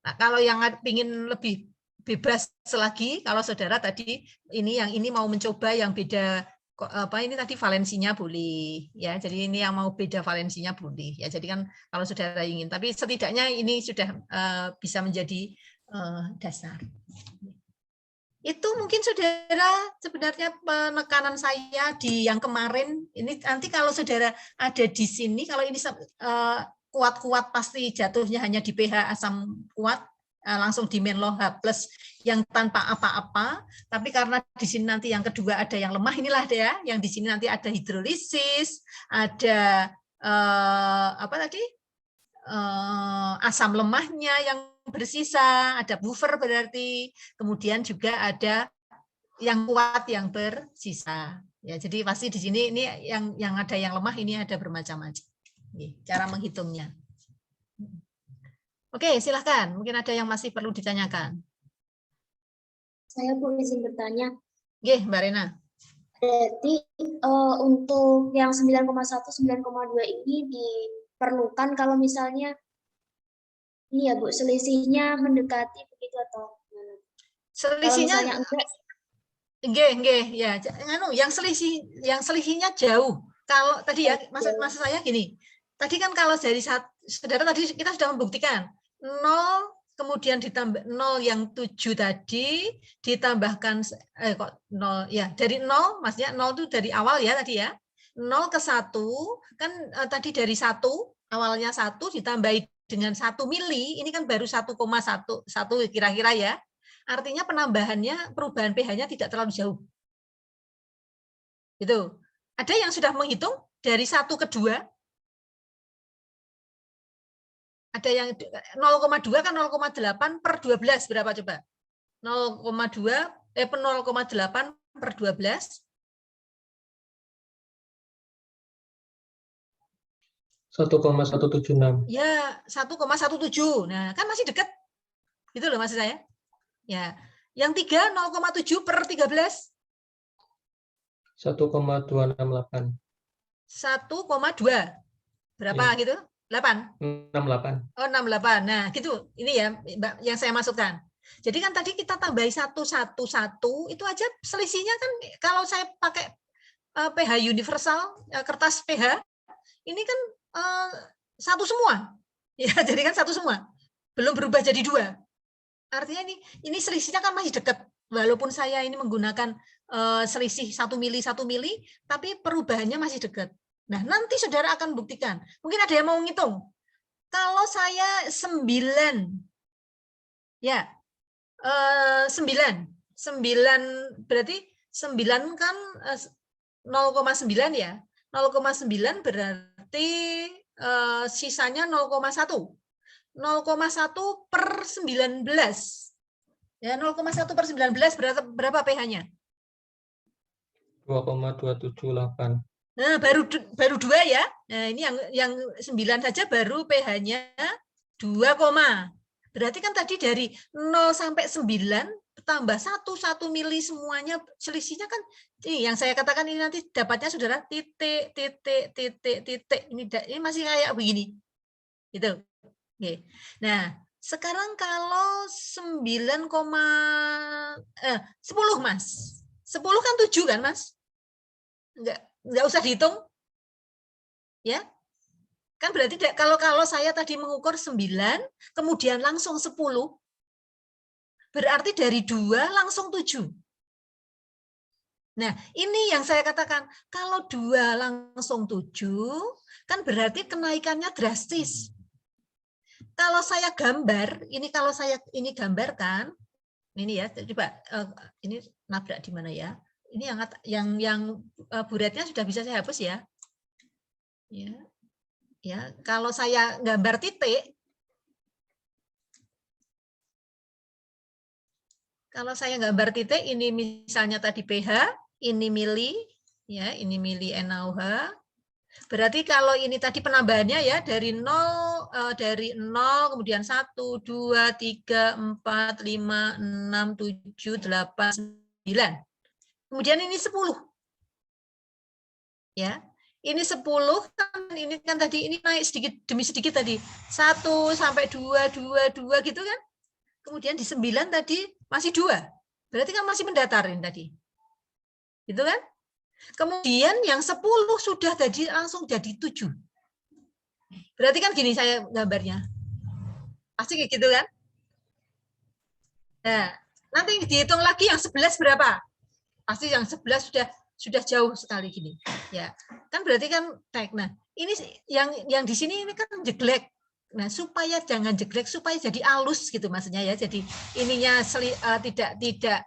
Speaker 1: Nah, kalau yang ingin lebih bebas lagi, kalau saudara tadi yang ini mau mencoba yang beda ini tadi valensinya boleh ya, jadi ini yang mau beda valensinya boleh ya, jadi kan kalau saudara ingin, tapi setidaknya ini sudah bisa menjadi dasar. Itu mungkin saudara sebenarnya penekanan saya di yang kemarin ini. Nanti kalau saudara ada di sini, kalau ini kuat-kuat pasti jatuhnya hanya di pH asam kuat, langsung di Menlo H+ yang tanpa apa-apa, tapi karena di sini nanti yang kedua ada yang lemah, inilah ya, yang di sini nanti ada hidrolisis, ada asam lemahnya yang bersisa, ada buffer berarti, kemudian juga ada yang kuat yang bersisa. Ya, jadi pasti di sini ini yang ada yang lemah, ini ada bermacam-macam. Cara menghitungnya. Oke, silahkan. Mungkin ada yang masih perlu ditanyakan.
Speaker 4: Saya pun izin bertanya.
Speaker 1: Oke, Mbak Rena.
Speaker 4: Berarti untuk yang 9,1, 9,2 ini diperlukan kalau misalnya ini ya Bu, selisihnya mendekati begitu atau gimana?
Speaker 1: Selisihnya enggak, ya. Yang selisihnya jauh. Kalau tadi ya, maksud saya gini. Tadi kan kalau dari saudara tadi kita sudah membuktikan 0 kemudian ditambah 0 yang 7 tadi ditambahkan kok 0 ya, dari 0 maksudnya 0 itu dari awal ya tadi ya. 0 ke 1 kan tadi dari 1 awalnya 1 ditambahi dengan 1 mili, ini kan baru 1,1 kira-kira ya. Artinya penambahannya, perubahan pH-nya tidak terlalu jauh. Gitu. Ada yang sudah menghitung dari 1 ke 2? Ada yang 0,2 kan 0,8 per 12 berapa coba? 0,8 per 12.
Speaker 10: 1,176.
Speaker 1: Ya, 1,17. Nah, kan masih dekat. Gitu loh maksud saya. Ya. Yang 3 0,7 per 13.
Speaker 10: 1,268.
Speaker 1: 1,2. Berapa ya. Gitu? 8?
Speaker 10: 68.
Speaker 1: Oh, 68. Nah, gitu. Ini ya yang saya masukkan. Jadi kan tadi kita tambahi 111 itu aja selisihnya kan kalau saya pakai pH universal, kertas pH, ini kan satu semua. Ya, jadi kan satu semua. Belum berubah jadi 2. Artinya ini selisihnya kan masih dekat. Walaupun saya ini menggunakan selisih 1 mili, tapi perubahannya masih dekat. Nah, nanti saudara akan buktikan. Mungkin ada yang mau ngitung. Kalau saya 9, ya, 9 berarti 9 kan 0,9 ya. 0,9 berarti sisanya 0,1. 0,1 per 19. Ya, 0,1 per 19 berapa pH-nya?
Speaker 10: 2,278.
Speaker 1: Nah, baru 2 ya. Nah, ini yang 9 saja baru pH-nya 2, berarti kan tadi dari 0 sampai 9 tambah 1 mili semuanya selisihnya kan yang saya katakan ini nanti dapatnya saudara titik. Ini masih kayak begini. Gitu. Oke. Nah, sekarang kalau 10 Mas. 10 kan 7 kan Mas? Enggak usah dihitung. Ya. Kan berarti kalau saya tadi mengukur 9, kemudian langsung 10. Berarti dari 2 langsung 7. Nah, ini yang saya katakan, kalau 2 langsung 7, kan berarti kenaikannya drastis. Kalau saya gambar, ini kalau saya ini gambarkan, ini ya, coba ini nabrak di mana ya? Ini yang buretnya sudah bisa saya hapus ya. Ya, kalau saya gambar titik, kalau saya gambar titik, ini misalnya tadi pH, ini mili, ya, ini mili NaOH. Berarti kalau ini tadi penambahannya ya dari 0, kemudian 1, 2, 3, 4, 5, 6, 7, 8, 9. Kemudian ini 10. Ya. Ini 10 kan ini kan tadi ini naik sedikit demi sedikit tadi. 1 sampai 2, 2, 2 gitu kan. Kemudian di 9 tadi masih 2. Berarti kan masih mendatarin tadi. Gitu kan? Kemudian yang 10 sudah tadi langsung jadi 7. Berarti kan gini saya gambarnya. Pasti kayak gitu kan? Nah, nanti dihitung lagi yang 11 berapa? Pasti yang 11 sudah jauh sekali gini. Ya. Kan berarti kan tek. Nah, ini yang di sini ini kan jeglek. Nah, supaya jangan jeglek, supaya jadi halus gitu maksudnya ya. Jadi ininya tidak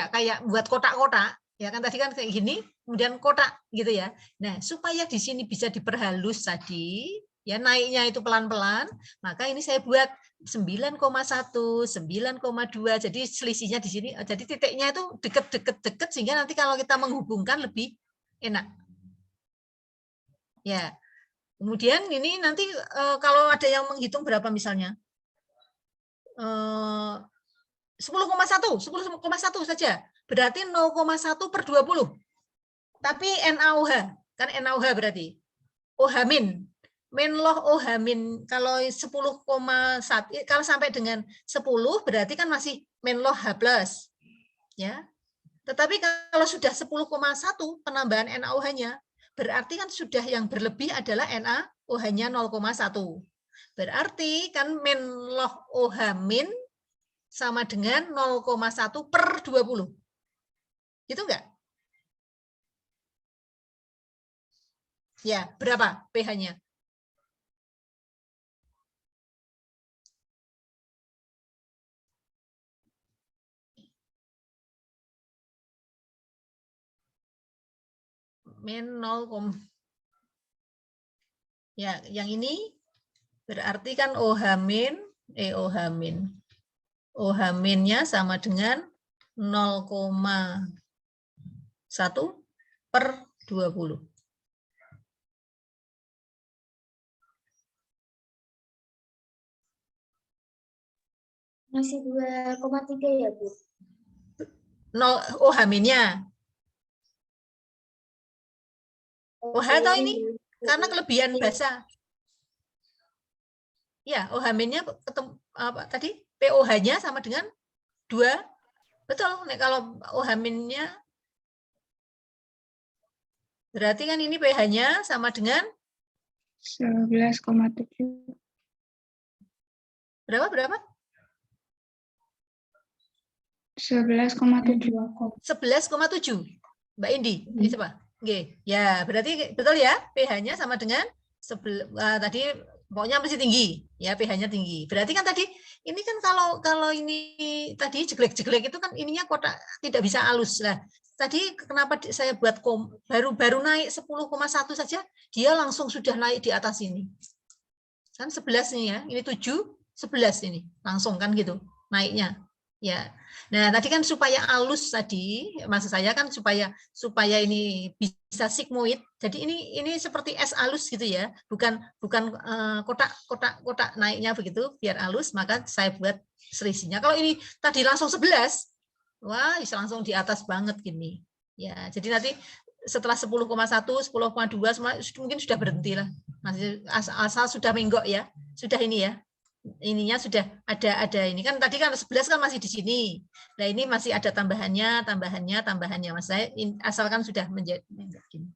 Speaker 1: kayak buat kotak-kotak. Ya kan tadi kan kayak gini, kemudian kotak gitu ya. Nah, supaya di sini bisa diperhalus tadi, ya naiknya itu pelan-pelan, maka ini saya buat 9,1, 9,2. Jadi selisihnya di sini, jadi titiknya itu deket sehingga nanti kalau kita menghubungkan lebih enak. Ya. Kemudian ini nanti kalau ada yang menghitung berapa misalnya? 10,1 saja. Berarti 0,1 per 20. Tapi NaOH, kan NaOH berarti. OH min. Min loh OH min. Kalau 10,1, kalau sampai dengan 10 berarti kan masih min loh H+. Ya. Tetapi kalau sudah 10,1 penambahan NaOH-nya, berarti kan sudah yang berlebih adalah NaOH-nya 0,1. Berarti kan min loh OH min sama dengan 0,1 per 20. Gitu enggak? Ya, berapa pH-nya? Min 0, ya, yang ini berarti kan OH min, OH min-nya sama dengan 0,1 per 20.
Speaker 4: Masih 2,3 ya, Bu?
Speaker 1: OH min-nya. OH atau ini? Karena kelebihan basa. Ya, OH min-nya ketemu apa tadi? POH-nya sama dengan 2. Betul, kalau OH min-nya berarti kan ini pH-nya sama dengan
Speaker 7: 11,7.
Speaker 1: Berapa?
Speaker 7: 11,7.
Speaker 1: 11,7. Mbak Indi, ini coba. Oke. Ya, berarti betul ya, pH-nya sama dengan tadi pokoknya masih tinggi, ya pH-nya tinggi. Berarti kan tadi ini kan kalau ini tadi jeglek-jeglek itu kan ininya kotak tidak bisa halus lah. Tadi kenapa saya buat baru naik 10,1 saja, dia langsung sudah naik di atas ini. Kan 11 nih ya, ini 7, 11 ini. Langsung kan gitu naiknya. Ya. Nah, tadi kan supaya halus tadi, maksud saya kan supaya ini bisa sigmoid. Jadi ini seperti es halus gitu ya, bukan kotak naiknya begitu biar halus, maka saya buat selisihnya. Kalau ini tadi langsung 11, wah, bisa langsung di atas banget gini. Ya, jadi nanti setelah 10,1, 10,2 semua mungkin sudah berhenti lah. Masih asal sudah menggok ya. Sudah ini ya. Ininya sudah ada ini kan tadi kan 11 kan masih di sini. Nah, ini masih ada tambahannya. Mas saya asalkan sudah menjadi gini.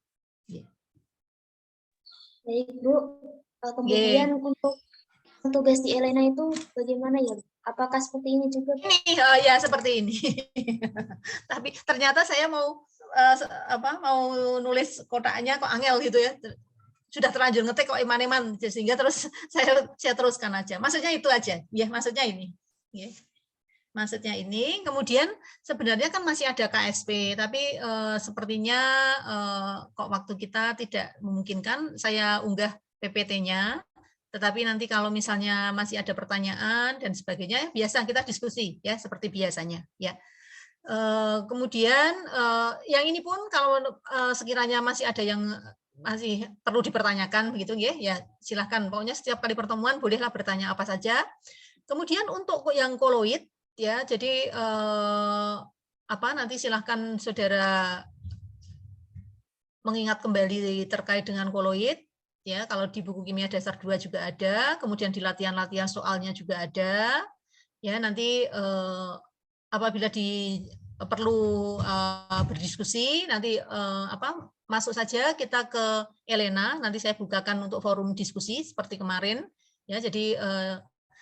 Speaker 4: Baik, Bu. Kemudian untuk tugas di Elena itu bagaimana ya? Apakah seperti ini juga?
Speaker 1: Ini ya seperti ini. Tapi ternyata saya mau mau nulis kotaknya kok angel gitu ya. Sudah terlanjur ngetik kok iman-iman sehingga terus saya teruskan aja. Maksudnya itu aja. Ya, maksudnya ini. Ya. Maksudnya ini, kemudian sebenarnya kan masih ada KSP, tapi sepertinya kok waktu kita tidak memungkinkan saya unggah PPT-nya, tetapi nanti kalau misalnya masih ada pertanyaan dan sebagainya, biasa kita diskusi ya seperti biasanya ya. Kemudian yang ini pun kalau sekiranya masih ada yang masih perlu dipertanyakan begitu ya silahkan. Pokoknya setiap kali pertemuan bolehlah bertanya apa saja. Kemudian untuk yang koloid ya, jadi nanti silahkan saudara mengingat kembali terkait dengan koloid ya. Kalau di buku kimia dasar 2 juga ada, kemudian di latihan-latihan soalnya juga ada ya. Nanti apabila perlu berdiskusi nanti masuk saja kita ke Elena, nanti saya bukakan untuk forum diskusi seperti kemarin ya. Jadi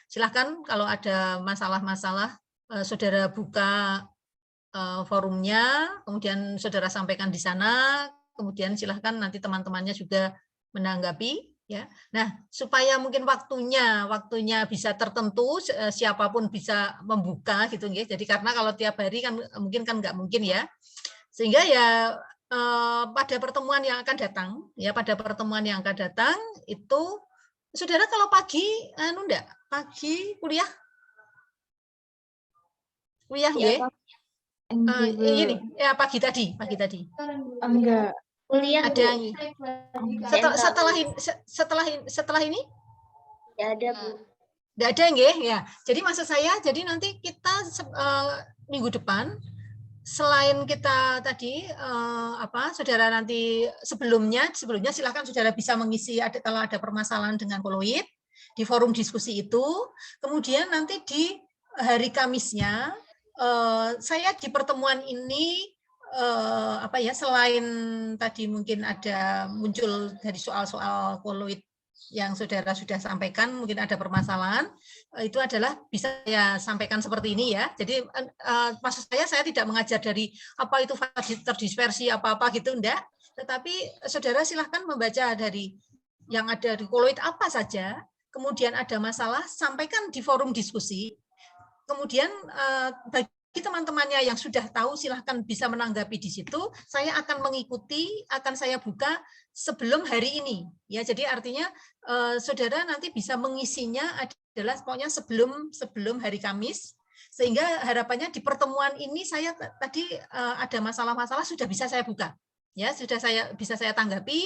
Speaker 1: silahkan kalau ada masalah-masalah saudara buka forumnya, kemudian saudara sampaikan di sana, kemudian silahkan nanti teman-temannya juga menanggapi ya. Nah, supaya mungkin waktunya bisa tertentu, siapapun bisa membuka gitu ya. Jadi karena kalau tiap hari kan mungkin nggak mungkin ya. Sehingga ya pada pertemuan yang akan datang itu saudara kalau pagi pagi kuliah ya. Ini ya pagi tadi.
Speaker 2: Enggak.
Speaker 4: Kuliah
Speaker 1: ada
Speaker 4: Bu.
Speaker 1: Setelah ini?
Speaker 4: Tidak ada Bu.
Speaker 1: Tidak ada nggih ya. Jadi maksud saya, jadi nanti kita minggu depan selain kita tadi saudara nanti sebelumnya silakan saudara bisa mengisi kalau ada permasalahan dengan koloid di forum diskusi itu. Kemudian nanti di hari Kamisnya saya di pertemuan ini selain tadi mungkin ada muncul dari soal-soal koloid yang saudara sudah sampaikan, mungkin ada permasalahan, itu adalah bisa saya sampaikan seperti ini ya. Jadi maksud saya tidak mengajar dari apa itu terdispersi apa-apa gitu, enggak. Tetapi saudara silahkan membaca dari yang ada di koloid apa saja, kemudian ada masalah, sampaikan di forum diskusi. Kemudian bagi teman-temannya yang sudah tahu silahkan bisa menanggapi di situ. Saya akan mengikuti, akan saya buka sebelum hari ini. Ya, jadi artinya saudara nanti bisa mengisinya adalah pokoknya sebelum hari Kamis. Sehingga harapannya di pertemuan ini saya tadi ada masalah-masalah sudah bisa saya buka. Ya, bisa saya tanggapi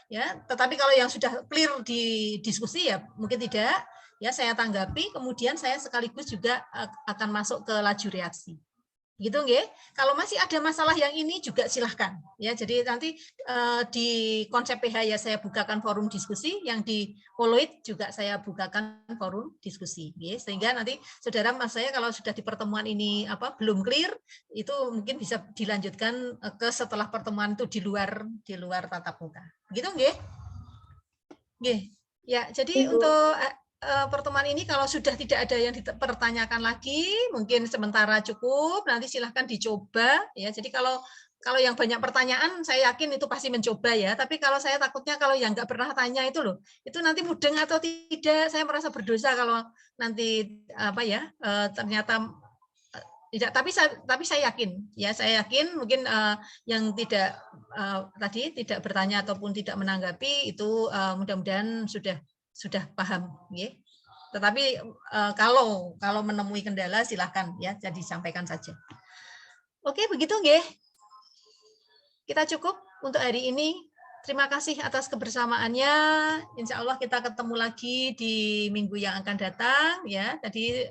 Speaker 1: ya. Tetapi kalau yang sudah clear di diskusi ya mungkin tidak. Ya, saya tanggapi, kemudian saya sekaligus juga akan masuk ke laju reaksi. Gitu nggih. Kalau masih ada masalah yang ini juga silahkan. Ya, jadi nanti di konsep PH ya saya bukakan forum diskusi, yang di koloid juga saya bukakan forum diskusi. Ya, sehingga nanti saudara mas saya kalau sudah di pertemuan ini belum clear, itu mungkin bisa dilanjutkan ke setelah pertemuan itu di luar tatap muka. Gitu nggih. Nggih. Ya, jadi untuk pertemuan ini kalau sudah tidak ada yang dipertanyakan lagi, mungkin sementara cukup, nanti silahkan dicoba ya. Jadi kalau yang banyak pertanyaan, saya yakin itu pasti mencoba ya. Tapi kalau saya takutnya kalau yang nggak pernah tanya itu loh, itu nanti mudeng atau tidak, saya merasa berdosa kalau nanti ternyata tidak. Tapi saya yakin ya, saya yakin mungkin yang tidak tidak bertanya ataupun tidak menanggapi itu mudah-mudahan sudah paham, ya. Tetapi kalau menemui kendala silahkan ya, jadi sampaikan saja. Oke, begitu nggih. Kita cukup untuk hari ini. Terima kasih atas kebersamaannya. Insya Allah kita ketemu lagi di minggu yang akan datang ya. Tadi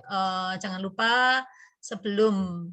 Speaker 1: jangan lupa sebelum